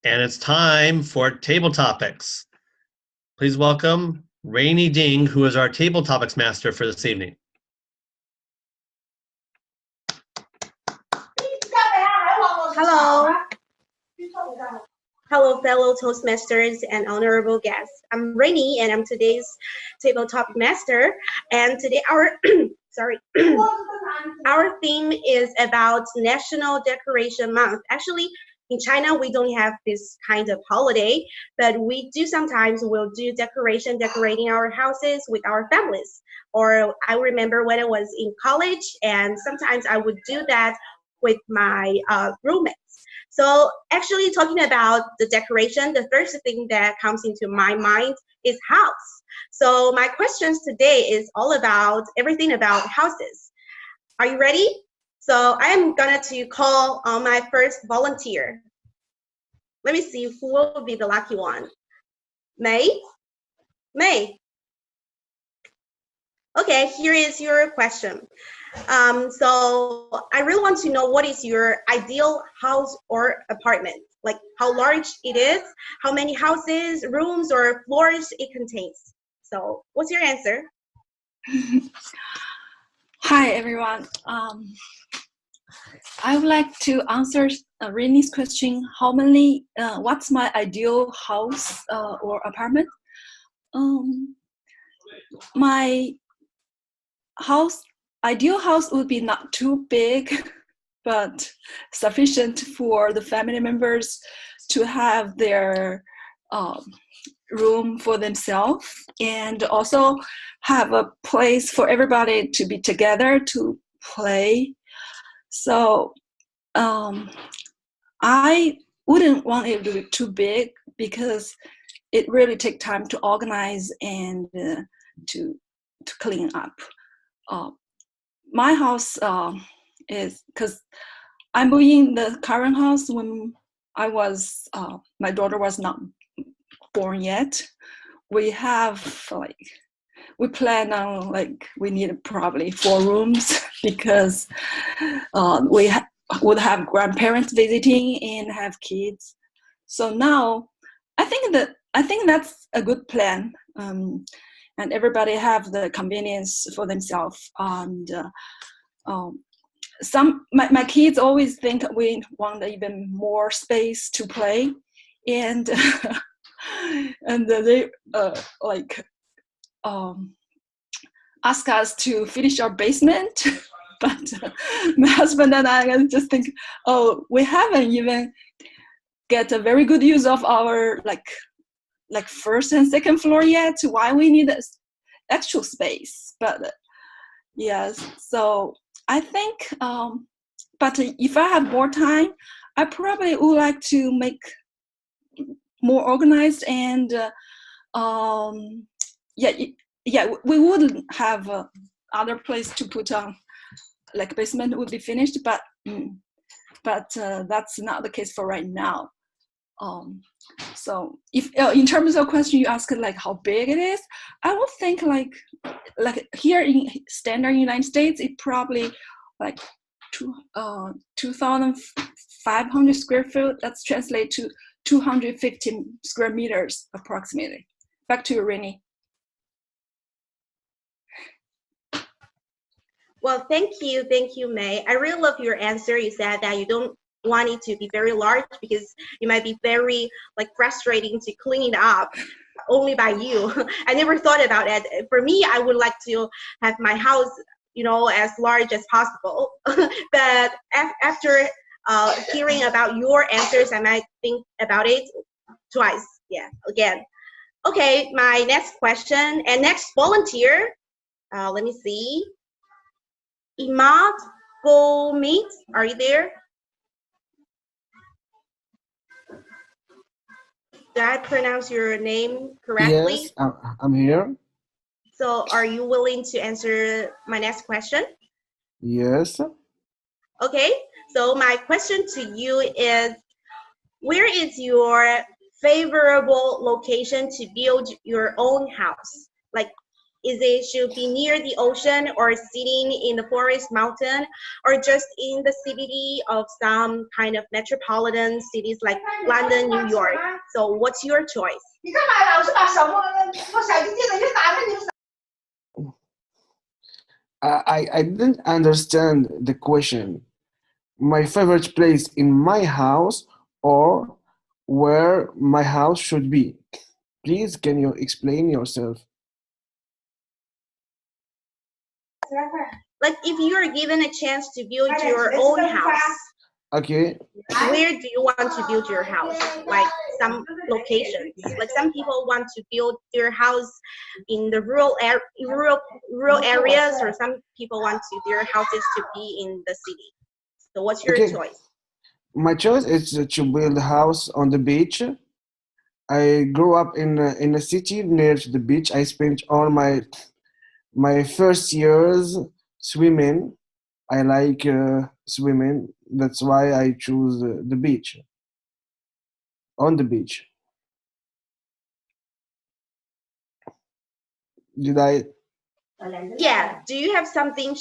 and it's time for table topics. Please welcome Rainey Ding, who is our table topics master for this evening. Hello. Hello, fellow Toastmasters and honorable guests. I'm Rainey, and I'm today's table topic master. And today our our theme is about National Decoration Month. Actually, in China, we don't have this kind of holiday, but we do sometimes we'll do decorating our houses with our families. Or I remember when I was in college, and sometimes I would do that with my roommates. So actually talking about the decoration, the first thing that comes into my mind is house. So my questions today is all about everything about houses. Are you ready? So I am gonna to call on my first volunteer. Let me see who will be the lucky one. May? May. Okay, here is your question. So I really want to know what is your ideal house or apartment? Like how large it is, how many houses, rooms, or floors it contains. So what's your answer? Hi, everyone. I would like to answer Rainey's question. What's my ideal house or apartment? My ideal house would be not too big, but sufficient for the family members to have their room for themselves, and also have a place for everybody to be together to play. So I wouldn't want it to be too big because it really takes time to organize and to clean up. My house is, because I'm moving the current house when my daughter was not born yet. We plan on we need probably 4 rooms because we would have grandparents visiting and have kids. So now I think that's a good plan. And everybody have the convenience for themselves. And my kids always think we want even more space to play, and and they ask us to finish our basement. But my husband and I just think, oh, we haven't even get a very good use of our like first and second floor yet. Why we need actual space? But yes, so I think but if I have more time, I probably would like to make more organized, and we wouldn't have other place to put on, like basement would be finished, but that's not the case for right now. So if in terms of question you asked, like how big it is, I would think like here in standard United States, it probably like 2,500 square feet. That's translate to 250 square meters approximately. Back to you, Rainey. Well, thank you, May. I really love your answer. You said that you don't want it to be very large because it might be very frustrating to clean it up only by you. I never thought about it. For me, I would like to have my house, as large as possible. But after hearing about your answers, I might think about it twice. Yeah, again. Okay, my next question and next volunteer. Let me see. Imad Bomit, are you there? Did I pronounce your name correctly? Yes, I'm here. So are you willing to answer my next question? Yes. Okay, so my question to you is, where is your favorable location to build your own house? Like, Is it should be near the ocean or sitting in the forest mountain or just in the CBD of some kind of metropolitan cities like London, New York? So what's your choice? I didn't understand the question. My favorite place in my house or where my house should be? Please, can you explain yourself? Like if you are given a chance to build your own house, Okay. where do you want to build your house? Like some locations. Like some people want to build their house in the rural areas, or some people want their houses to be in the city. So what's your Okay. choice? My choice is to build a house on the beach. I grew up in a city near to the beach. I spent all my first years swimming. I like swimming. That's why I choose the beach. On the beach. Did I? Yeah. Do you have something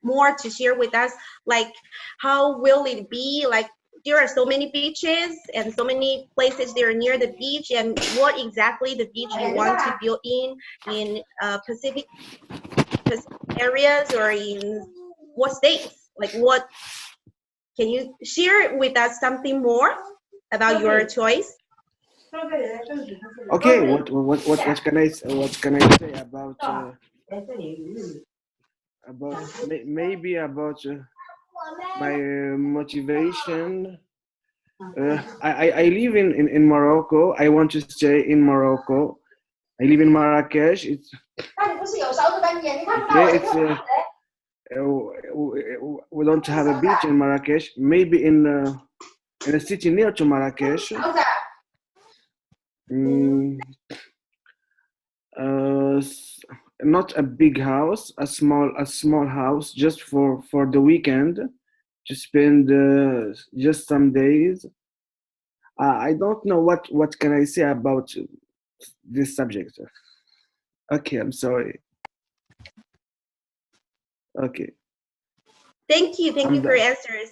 more to share with us? Like how will it be? Like there are so many beaches and so many places that are near the beach, and what exactly the beach you want to build in Pacific areas or in what states? Like what, can you share with us something more about your choice? Okay. What can I say about maybe about my motivation? I live in Morocco. I want to stay in Morocco. I live in Marrakesh. It's okay. It's we don't have a beach in Marrakesh. Maybe in a city near to Marrakesh. Not a big house, a small house, just for the weekend, to spend just some days. I don't know what can I say about this subject. Okay, I'm sorry. Okay. Thank you I'm for your done. answers.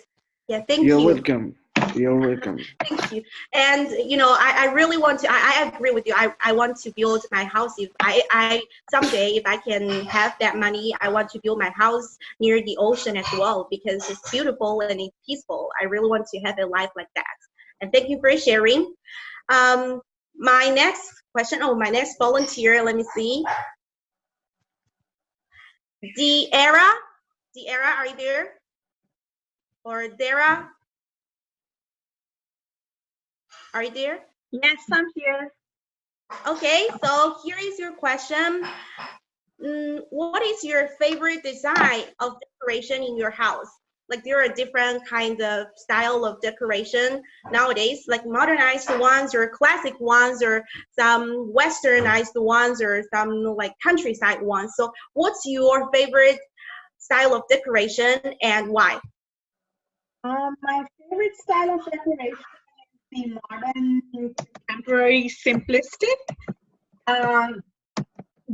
Yeah, thank You're you. welcome. You're welcome. Thank you. And you know, I really want to, I agree with you. I want to build my house. If I someday, if I can have that money, I want to build my house near the ocean as well, because it's beautiful and it's peaceful. I really want to have a life like that. And thank you for sharing. My next question, my next volunteer, let me see. Dhara, are you there? Or Dhara? Are you there? Yes, I'm here. Okay, so here is your question. What is your favorite design of decoration in your house? Like there are different kinds of style of decoration nowadays, like modernized ones or classic ones or some westernized ones or some like countryside ones. So what's your favorite style of decoration and why? My favorite style of decoration is the modern, contemporary, simplistic.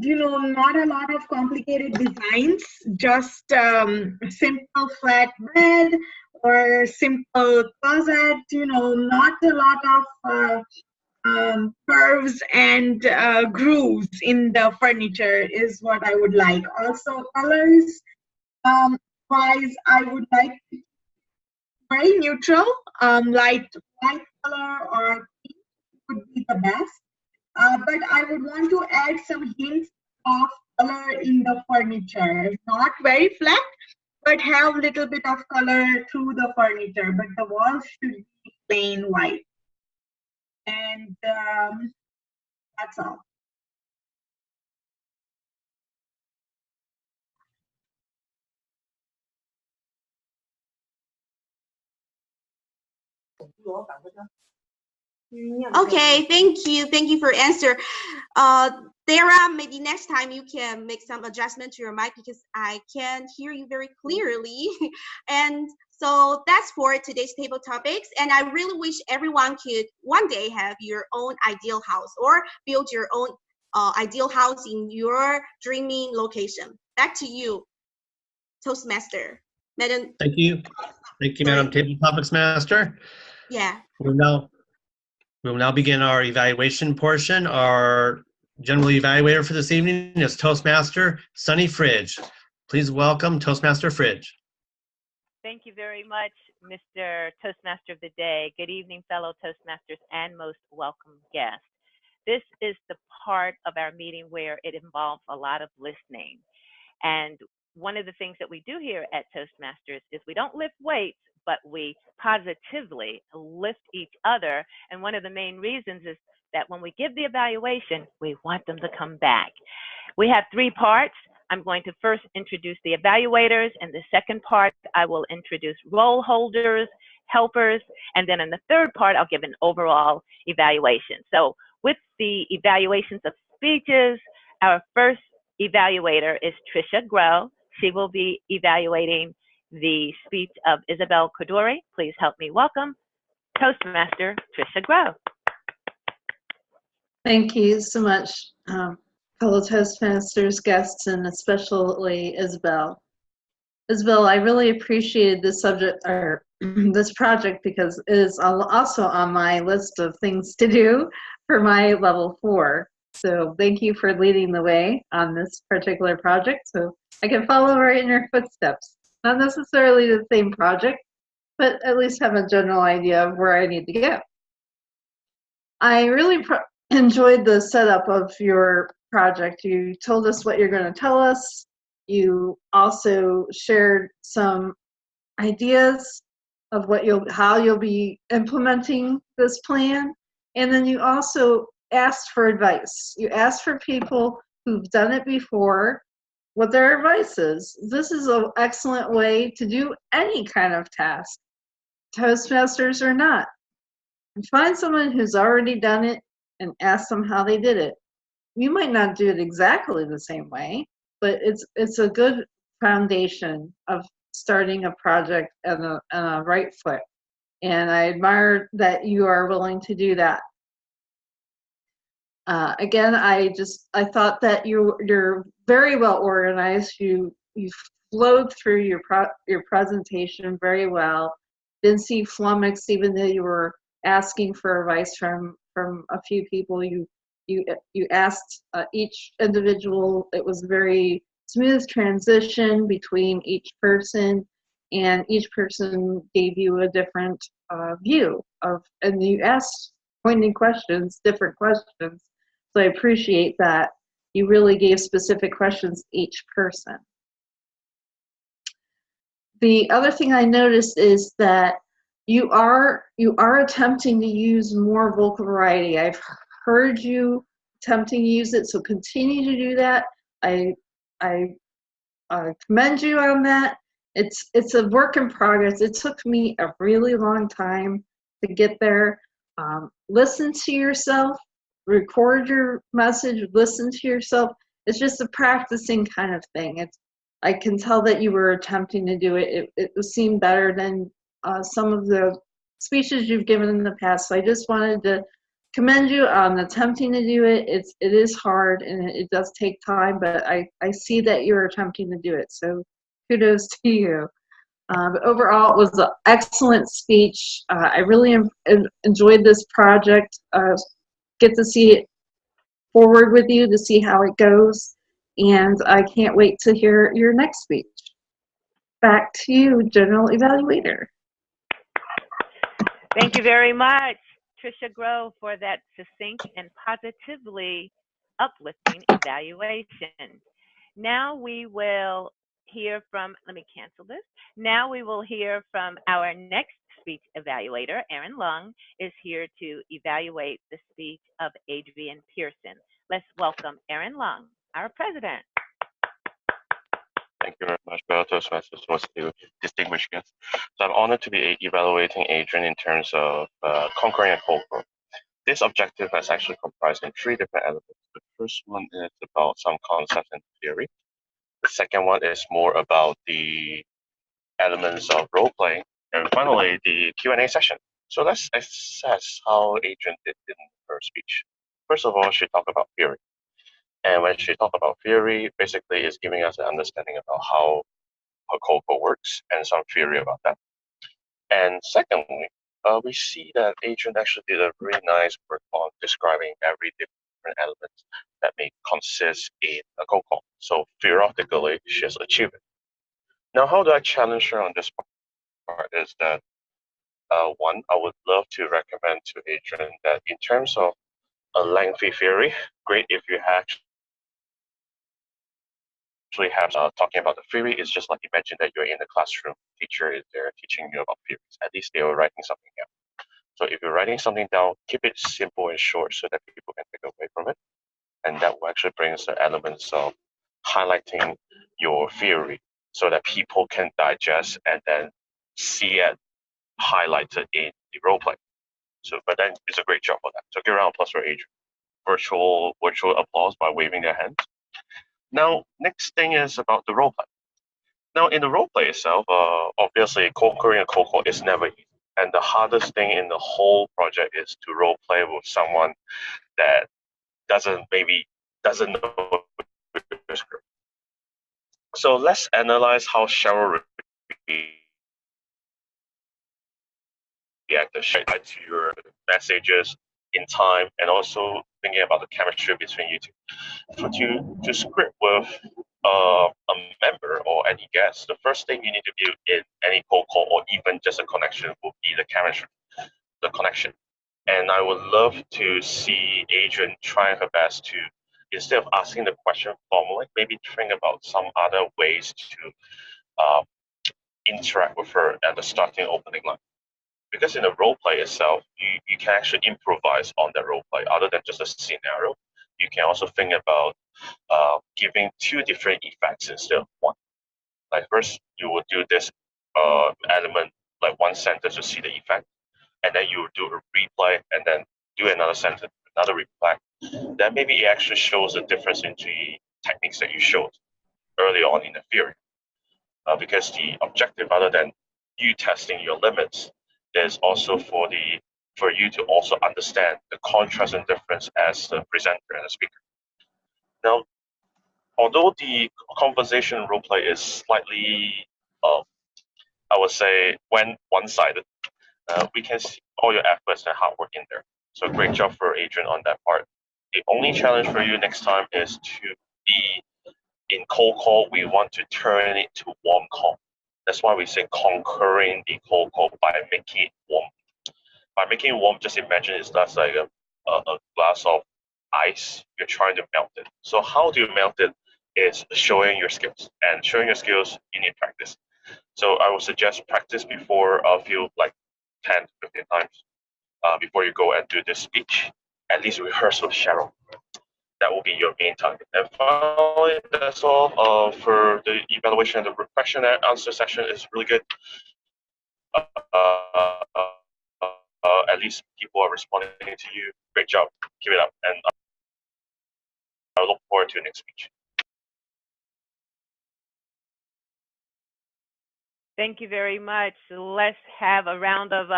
Not a lot of complicated designs, just simple flat bed or simple closet, not a lot of curves and grooves in the furniture is what I would like. Also, colors wise, I would like very neutral, light white color or pink would be the best. But I would want to add some hints of color in the furniture. Not very flat, but have a little bit of color through the furniture. But the walls should be plain white. And that's all. Okay, thank you for answer. Dhara, maybe next time you can make some adjustment to your mic because I can't hear you very clearly. And so that's for today's table topics. And I really wish everyone could one day have your own ideal house or build your own ideal house in your dreaming location. Back to you, Toastmaster. Madam. Thank you. Thank you, Madam Table Topics Master. Yeah. We will now begin our evaluation portion. Our general evaluator for this evening is Toastmaster Sunny Fridge. Please welcome Toastmaster Fridge. Thank you very much, Mr. Toastmaster of the Day. Good evening, fellow Toastmasters and most welcome guests. This is the part of our meeting where it involves a lot of listening. And one of the things that we do here at Toastmasters is we don't lift weights, but we positively lift each other. And one of the main reasons is that when we give the evaluation, we want them to come back. We have 3 parts. I'm going to first introduce the evaluators. In the second part, I will introduce role holders, helpers, and then in the third part, I'll give an overall evaluation. So with the evaluations of speeches, our first evaluator is Tricia Grow. She will be evaluating the speech of Isabel Cordori. Please help me welcome Toastmaster Tricia Grow. Thank you so much, fellow Toastmasters, guests, and especially Isabel. Isabel, I really appreciated this subject or this project because it is also on my list of things to do for my level 4. So thank you for leading the way on this particular project so I can follow right in your footsteps. Not necessarily the same project, but at least have a general idea of where I need to go. I really enjoyed the setup of your project. You told us what you're going to tell us. You also shared some ideas of how you'll be implementing this plan. And then you also asked for advice. You asked for people who've done it before what their advice is. This is an excellent way to do any kind of task, Toastmasters or not. Find someone who's already done it and ask them how they did it. You might not do it exactly the same way, but it's a good foundation of starting a project on a right foot. And I admire that you are willing to do that. Again, I thought that you're very well organized. You flowed through your presentation very well. Didn't see flummox, even though you were asking for advice from a few people. You asked each individual. It was a very smooth transition between each person, and each person gave you a different view of, and you asked pointed questions, different questions. So I appreciate that you really gave specific questions to each person. The other thing I noticed is that you are attempting to use more vocal variety. I've heard you attempting to use it, so continue to do that. I commend you on that. It's a work in progress. It took me a really long time to get there. Listen to yourself, record your message, listen to yourself. It's just a practicing kind of thing. I can tell that you were attempting to do it. It seemed better than some of the speeches you've given in the past. So I just wanted to commend you on attempting to do it. It is hard and it does take time, but I see that you're attempting to do it. So kudos to you. But overall, it was an excellent speech. I really enjoyed this project. Get to see it forward with you to see how it goes. And I can't wait to hear your next speech. Back to you, General Evaluator. Thank you very much, Tricia Grow, for that succinct and positively uplifting evaluation. Now we will hear from, let me cancel this. Now we will hear from our next speech evaluator. Aaron Lung is here to evaluate the speech of Adrianne Pearson. Let's welcome Aaron Lung, our president. Thank you very much, fellow Toastmasters, most distinguished guests. So I'm honored to be evaluating Adrianne in terms of conquering a whole group. This objective is actually comprised in 3 different elements. The first one is about some concepts and theory. The second one is more about the elements of role playing, and finally the Q&A session. So let's assess how Adrianne did in her speech. First of all, she talked about theory. And when she talked about theory, basically it's giving us an understanding about how COCO works and some theory about that. And secondly, we see that Adrianne actually did a really nice work on describing every different element that may consist in a COCO. So theoretically, she has achieved it. Now, how do I challenge her on this part is that, one, I would love to recommend to Adrianne that in terms of a lengthy theory, great if you actually have talking about the theory. It's just like you mentioned that you're in the classroom, teacher is there teaching you about theories. At least they are writing something down. So if you're writing something down, keep it simple and short so that people can take away from it. And that will actually bring the elements of highlighting your theory so that people can digest and then see it highlighted in the role play. So, but then it's a great job for that. So give a round of applause for Adrianne. Virtual applause by waving their hands. Now, next thing is about the role play. Now, in the role play itself, obviously, co-occurring a COCO is never easy. And the hardest thing in the whole project is to role play with someone that doesn't know your script. So let's analyze how Cheryl reacted to your messages in time, and also thinking about the chemistry between you two. For you to script with a member or any guest, the first thing you need to build in any cold call or even just a connection will be the chemistry, the connection. And I would love to see Adrianne trying her best to, instead of asking the question formally, maybe think about some other ways to interact with her at the starting opening line. Because in the role play itself, you can actually improvise on the role play other than just a scenario. You can also think about giving two different effects instead of one. Like first, you will do this element, like one sentence to see the effect, and then you will do a replay, and then do another sentence, another replay. Then maybe it actually shows the difference in the techniques that you showed early on in the theory. Because the objective, other than you testing your limits, is also for you to also understand the contrast and difference as a presenter and a speaker. Now, although the conversation role play is slightly, I would say, when one-sided, we can see all your efforts and hard work in there. So great job for Adrianne on that part. The only challenge for you next time is to be in cold call. We want to turn it to warm call. That's why we say conquering the cold call by making it warm. By making it warm, just imagine it's just like a glass of ice. You're trying to melt it. So how do you melt it? Is showing your skills. And showing your skills, you need practice. So I would suggest practice before a few, like 10 to 15 times before you go and do this speech. At least rehearse with Cheryl. That will be your main target. And finally, that's all for the evaluation. The question and answer session is really good. At least people are responding to you. Great job. Keep it up. And I look forward to your next speech. Thank you very much. Let's have a round of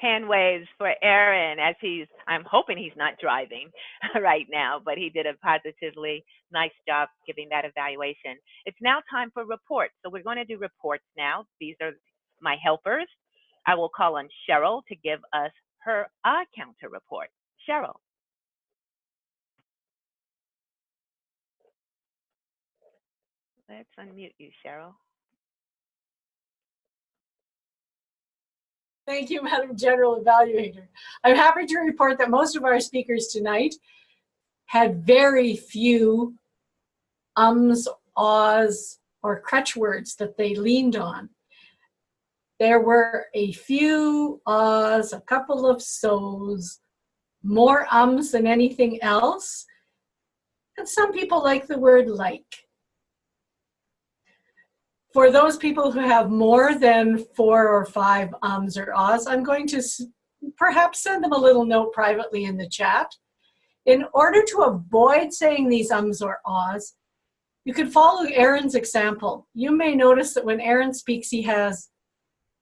hand waves for Aaron, as I'm hoping he's not driving right now, but he did a positively nice job giving that evaluation. It's now time for reports. So we're going to do reports now. These are my helpers. I will call on Cheryl to give us her counter report. Cheryl. Let's unmute you, Cheryl. Thank you, Madam General Evaluator. I'm happy to report that most of our speakers tonight had very few ums, ahs, or crutch words that they leaned on. There were a few ahs, a couple of so's, more ums than anything else. And some people like the word like. For those people who have more than 4 or 5 ums or ahs, I'm going to perhaps send them a little note privately in the chat. In order to avoid saying these ums or ahs, you could follow Aaron's example. You may notice that when Aaron speaks, he has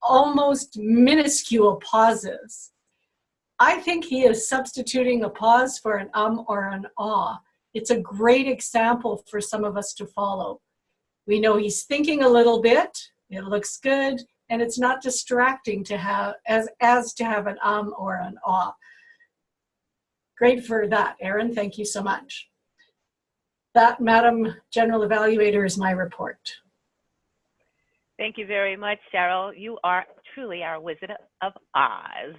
almost minuscule pauses. I think he is substituting a pause for an or an ah. It's a great example for some of us to follow. We know he's thinking a little bit, it looks good, and it's not distracting to have as to have an or an ah. Great for that, Erin. Thank you so much. That, Madam General Evaluator, is my report. Thank you very much, Cheryl. You are truly our Wizard of Oz.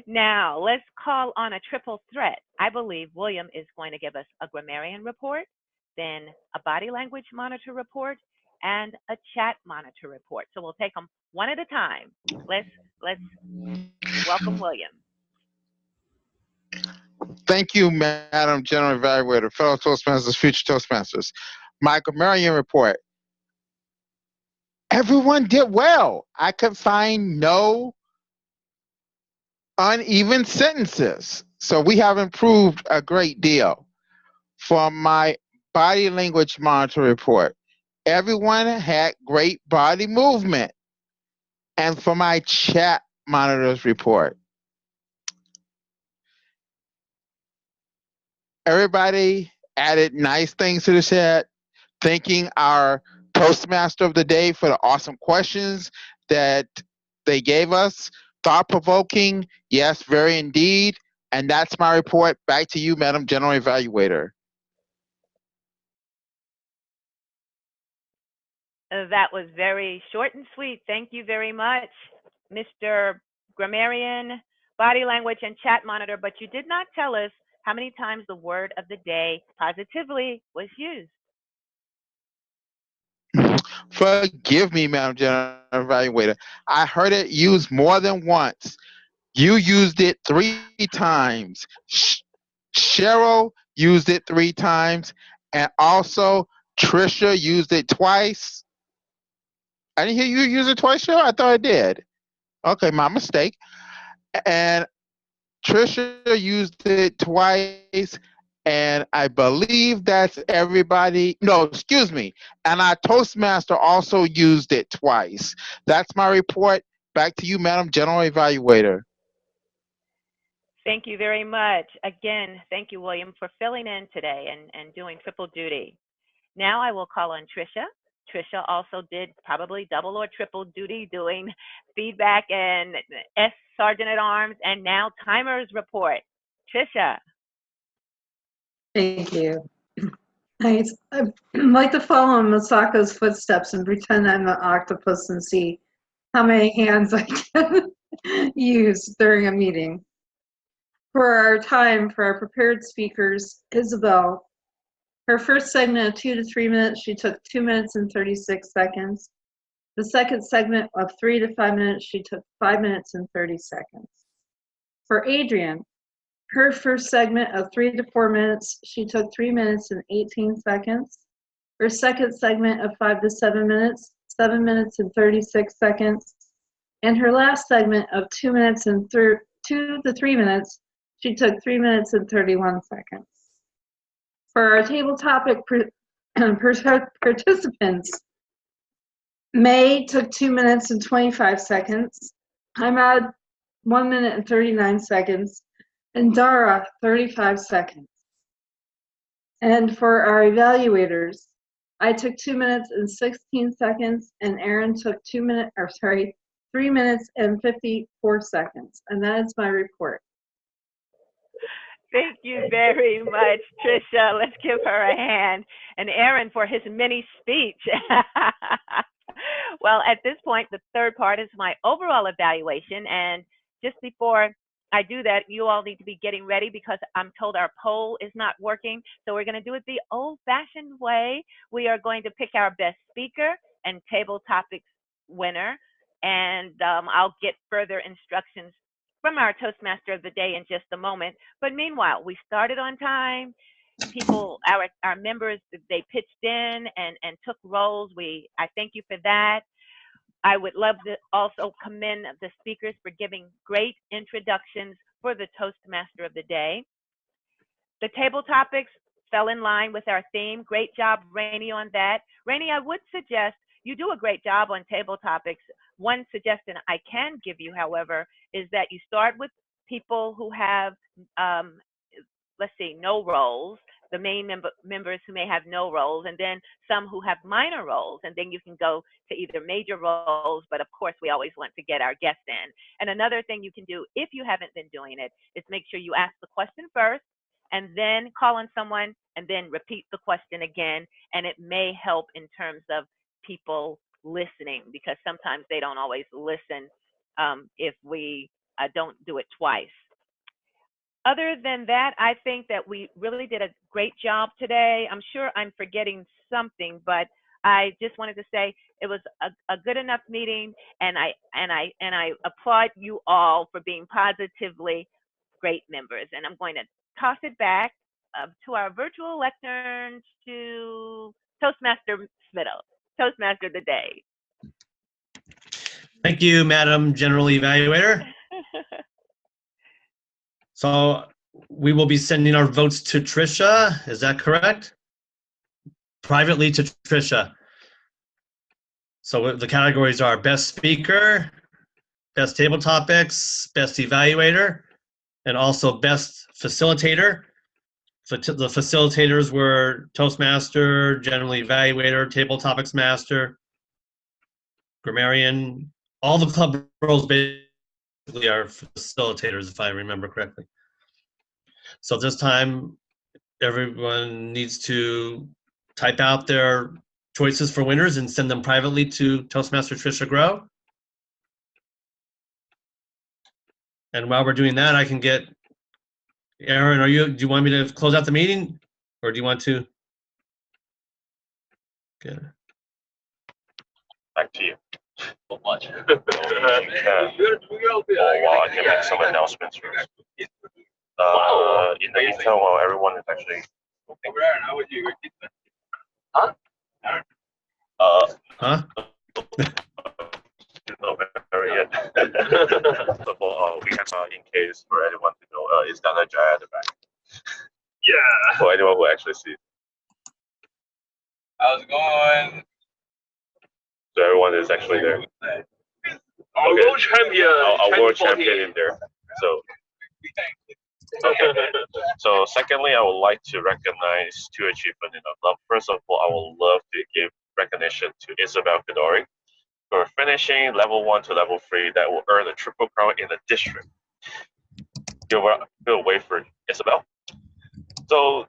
Now, let's call on a triple threat. I believe William is going to give us a grammarian report, then a body language monitor report, and a chat monitor report. So we'll take them one at a time. Let's welcome William. Thank you, Madam General Evaluator, fellow Toastmasters, future Toastmasters. My grammarian report. Everyone did well. I could find no uneven sentences. So we have improved a great deal. For my body language monitor report, everyone had great body movement. And for my chat monitors report, everybody added nice things to the chat, thanking our Toastmaster of the day for the awesome questions that they gave us. Thought-provoking, yes, very indeed. And that's my report. Back to you, Madam General Evaluator. That was very short and sweet. Thank you very much, Mr. Grammarian, Body Language, and Chat Monitor. But you did not tell us how many times the word of the day positively was used. Forgive me, Madam General Evaluator. I heard it used more than once. You used it 3 times. Cheryl used it 3 times. And also, Tricia used it twice. I didn't hear you use it twice, Cheryl? I thought I did. Okay, my mistake. And Tricia used it twice. And I believe that's everybody. No, excuse me. And our Toastmaster also used it twice. That's my report. Back to you, Madam General Evaluator. Thank you very much. Again, thank you, William, for filling in today and doing triple duty. Now I will call on Tricia. Tricia also did probably double or triple duty doing feedback and S Sergeant at Arms and now timers report. Tricia. Thank you. I'd like to follow in Masako's footsteps and pretend I'm an octopus and see how many hands I can use during a meeting. For our time, for our prepared speakers, Isabel, her first segment of 2 to 3 minutes, she took 2 minutes and 36 seconds. The second segment of 3 to 5 minutes, she took 5 minutes and 30 seconds. For Adrianne, her first segment of 3 to 4 minutes, she took 3 minutes and 18 seconds. Her second segment of 5 to 7 minutes, 7 minutes and 36 seconds. And her last segment of 2 minutes and 2 to 3 minutes, she took 3 minutes and 31 seconds. For our table topic participants, May took 2 minutes and 25 seconds. Ahmad, 1 minute and 39 seconds. And Dhara, 35 seconds. And for our evaluators, I took 2 minutes and 16 seconds, and Erin took 3 minutes and 54 seconds. And that is my report. Thank you very much, Tricia. Let's give her a hand. And Erin for his mini speech. Well, at this point, the third part is my overall evaluation. And just before I do that, you all need to be getting ready because I'm told our poll is not working. So we're going to do it the old-fashioned way. We are going to pick our best speaker and table topics winner. And I'll get further instructions from our Toastmaster of the day in just a moment. But meanwhile, we started on time. People, our members, they pitched in and took roles. I thank you for that. I would love to also commend the speakers for giving great introductions for the Toastmaster of the day. The table topics fell in line with our theme. Great job, Rainey, on that. Rainey, I would suggest you do a great job on table topics. One suggestion I can give you, however, is that you start with people who have, let's see, no roles, the main members who may have no roles, and then some who have minor roles, and then you can go to either major roles, but of course we always want to get our guests in. And another thing you can do if you haven't been doing it is make sure you ask the question first, and then call on someone, and then repeat the question again, and it may help in terms of people listening, because sometimes they don't always listen if we don't do it twice. Other than that, I think that we really did a great job today. I'm sure I'm forgetting something, but I just wanted to say it was a good enough meeting, and I applaud you all for being positively great members. And I'm going to toss it back to our virtual lectern, to Toastmaster Smittle, Toastmaster of the day. Thank you, Madam General Evaluator. So we will be sending our votes to Tricia, is that correct? Privately to Tricia. So the categories are best speaker, best table topics, best evaluator, and also best facilitator. So the facilitators were Toastmaster, General Evaluator, Table Topics Master, Grammarian. All the club roles basically are facilitators, if I remember correctly. So this time, everyone needs to type out their choices for winners and send them privately to Toastmaster Tricia Grow. And while we're doing that, I can get Aaron. Do you want me to close out the meeting, or do you want to? Okay. Back to you. So much. Well, I can make some announcements first. In the meantime, while everyone is actually. Huh? Huh? No, very yet. First of all, we have, in case for anyone to know, is Dhara Jaya at the back. Yeah. For anyone who actually sees. How's it going? So everyone is actually there. Our world champion. Our world champion in there. So. Okay. So secondly, I would like to recognize two achievements in our club. First of all, I would love to give recognition to Isabel Kadori for finishing level 1 to level 3 that will earn a triple crown in the district. Give a wave for Isabel. So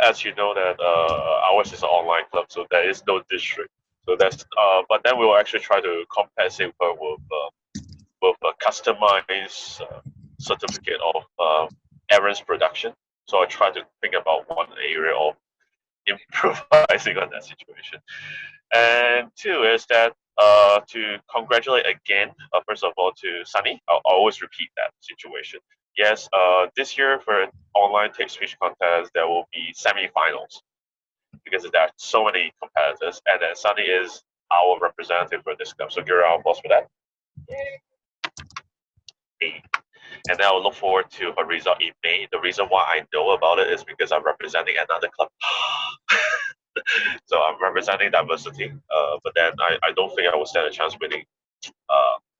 as you know that ours is an online club, so there is no district. So that's but then we will actually try to compensate her with a customized certificate of Aaron's production. So I try to think about one area of improvising on that situation. And two is that to congratulate again, first of all, to Sunny. I'll always repeat that situation. Yes, this year for an online text speech contest, there will be semi-finals because there are so many competitors, and then Sunny is our representative for this club. So give her our applause for that. And then I'll look forward to her result in May. The reason why I know about it is because I'm representing another club. So I'm representing diversity, but then I don't think I will stand a chance winning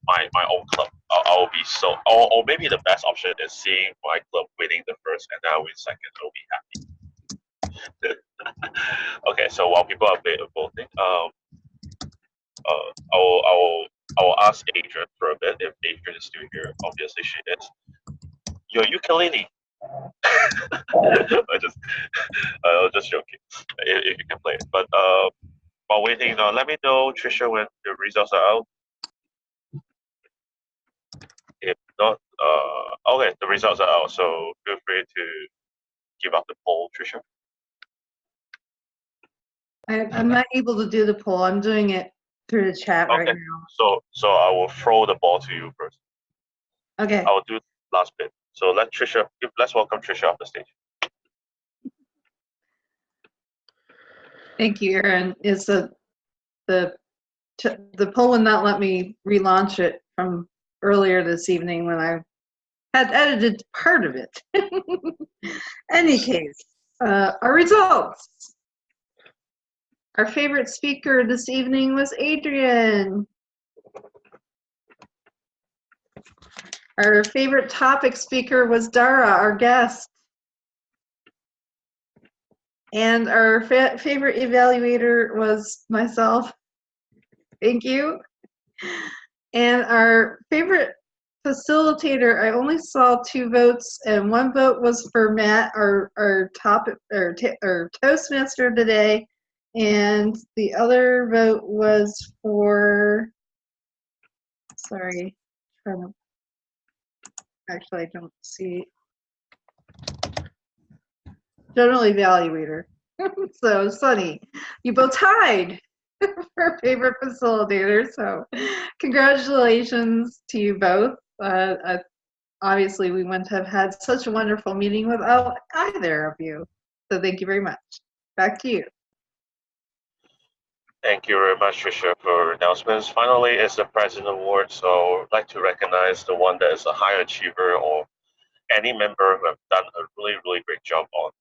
my own club. I will be so, or maybe the best option is seeing my club winning the first and then I win second. I'll be happy. Okay, so while people are voting, I will ask Adrianne for a bit if Adrianne is still here. Obviously she is. Your ukulele. I was just joking. If you can play it, but while waiting, let me know, Tricia, when the results are out. If not, okay, the results are out. So feel free to give out the poll, Tricia. I'm not able to do the poll. I'm doing it through the chat right now. So I will throw the ball to you first. Okay. I will do the last bit. So let's welcome Tricia off the stage. Thank you, Aaron. Is the poll would not let me relaunch it from earlier this evening when I had edited part of it. Any case, our results. Our favorite speaker this evening was Adrianne. Our favorite topic speaker was Dhara, our guest. And our favorite evaluator was myself. Thank you. And our favorite facilitator, I only saw 2 votes, and 1 vote was for Matt, our Toastmaster today, and the other vote was for, sorry, actually I don't see, general evaluator. So Sunny, you both tied for favorite facilitator. So congratulations to you both. Obviously, we wouldn't have had such a wonderful meeting without either of you. So thank you very much. Back to you. Thank you very much, Tricia, for announcements. Finally, it's the President Award, so I'd like to recognize the one that is a high achiever or any member who have done a really, really great job on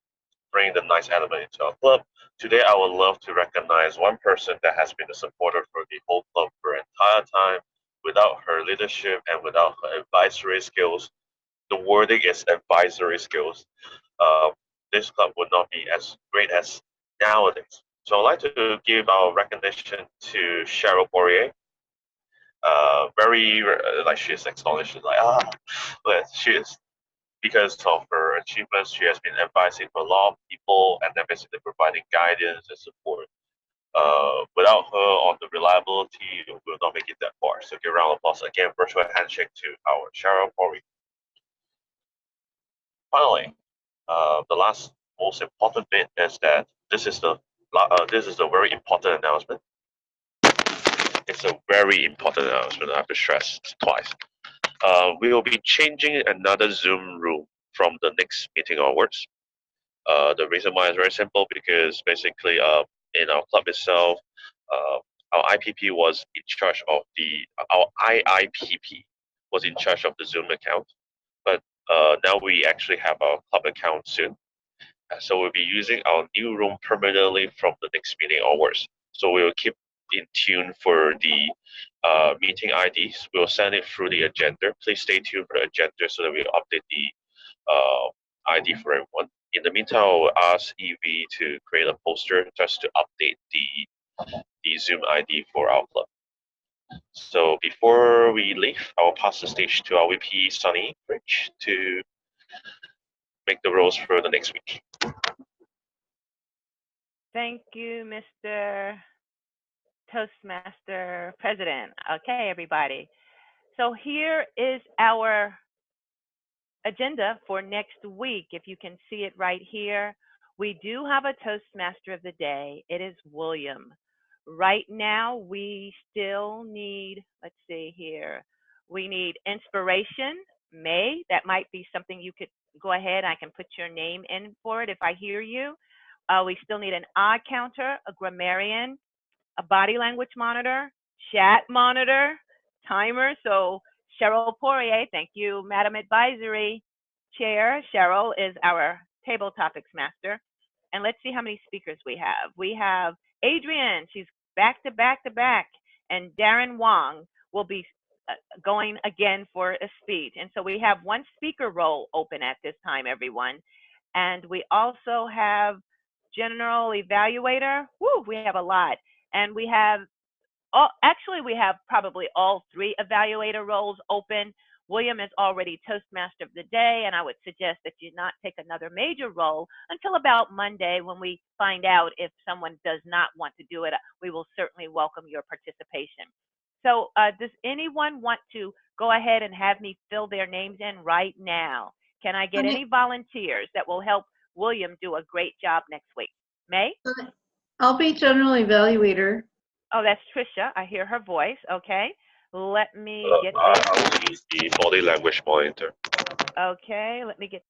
bringing the nice element into our club. Today, I would love to recognize one person that has been a supporter for the whole club for the entire time. Without her leadership and without her advisory skills, the wording is advisory skills, this club would not be as great as nowadays. So I'd like to give our recognition to Cheryl Poirier. Very like she's acknowledged, like but she is, because of her achievements, she has been advising for a lot of people and then basically providing guidance and support. Without her on the reliability, we will not make it that far. So give a round of applause again, virtual handshake to our Cheryl Poirier. Finally, the last most important bit is that this is the very important announcement. It's a very important announcement. I have to stress twice. We will be changing another Zoom room from the next meeting onwards. The reason why is very simple, because basically in our club itself, our IPP was in charge of our IIPP was in charge of the Zoom account, but now we actually have our club account soon. So we'll be using our new room permanently from the next meeting onwards. So we will keep in tune for the meeting IDs. We'll send it through the agenda. Please stay tuned for the agenda so that we'll update the ID for everyone. In the meantime, I will ask Evie to create a poster just to update the Zoom ID for our club. So before we leave, I will pass the stage to our VP, Sunny Rich, to make the rules for the next week. Thank you, Mr. Toastmaster President. Okay, everybody. So here is our agenda for next week. If you can see it right here, we do have a Toastmaster of the day. It is William. Right now, we still need, let's see here, we need inspiration. May, that might be something you could go ahead. I can put your name in for it if I hear you. We still need an odd counter, a grammarian, a body language monitor, chat monitor, timer. So Cheryl Poirier, thank you, Madam Advisory Chair. Cheryl is our table topics master. And let's see how many speakers we have. We have Adrianne, she's back to back to back, and Darren Wong will be going again for a speech. And so we have one speaker role open at this time, everyone. And we also have general evaluator. Woo, we have a lot. And we have, actually we have probably all 3 evaluator roles open. William is already Toastmaster of the day, and I would suggest that you not take another major role until about Monday when we find out if someone does not want to do it. We will certainly welcome your participation. So does anyone want to go ahead and have me fill their names in right now? Can I get any volunteers that will help William do a great job next week? May? I'll be general evaluator. Oh, that's Tricia. I hear her voice. Okay. Let me get I will use the body language monitor. Okay, let me get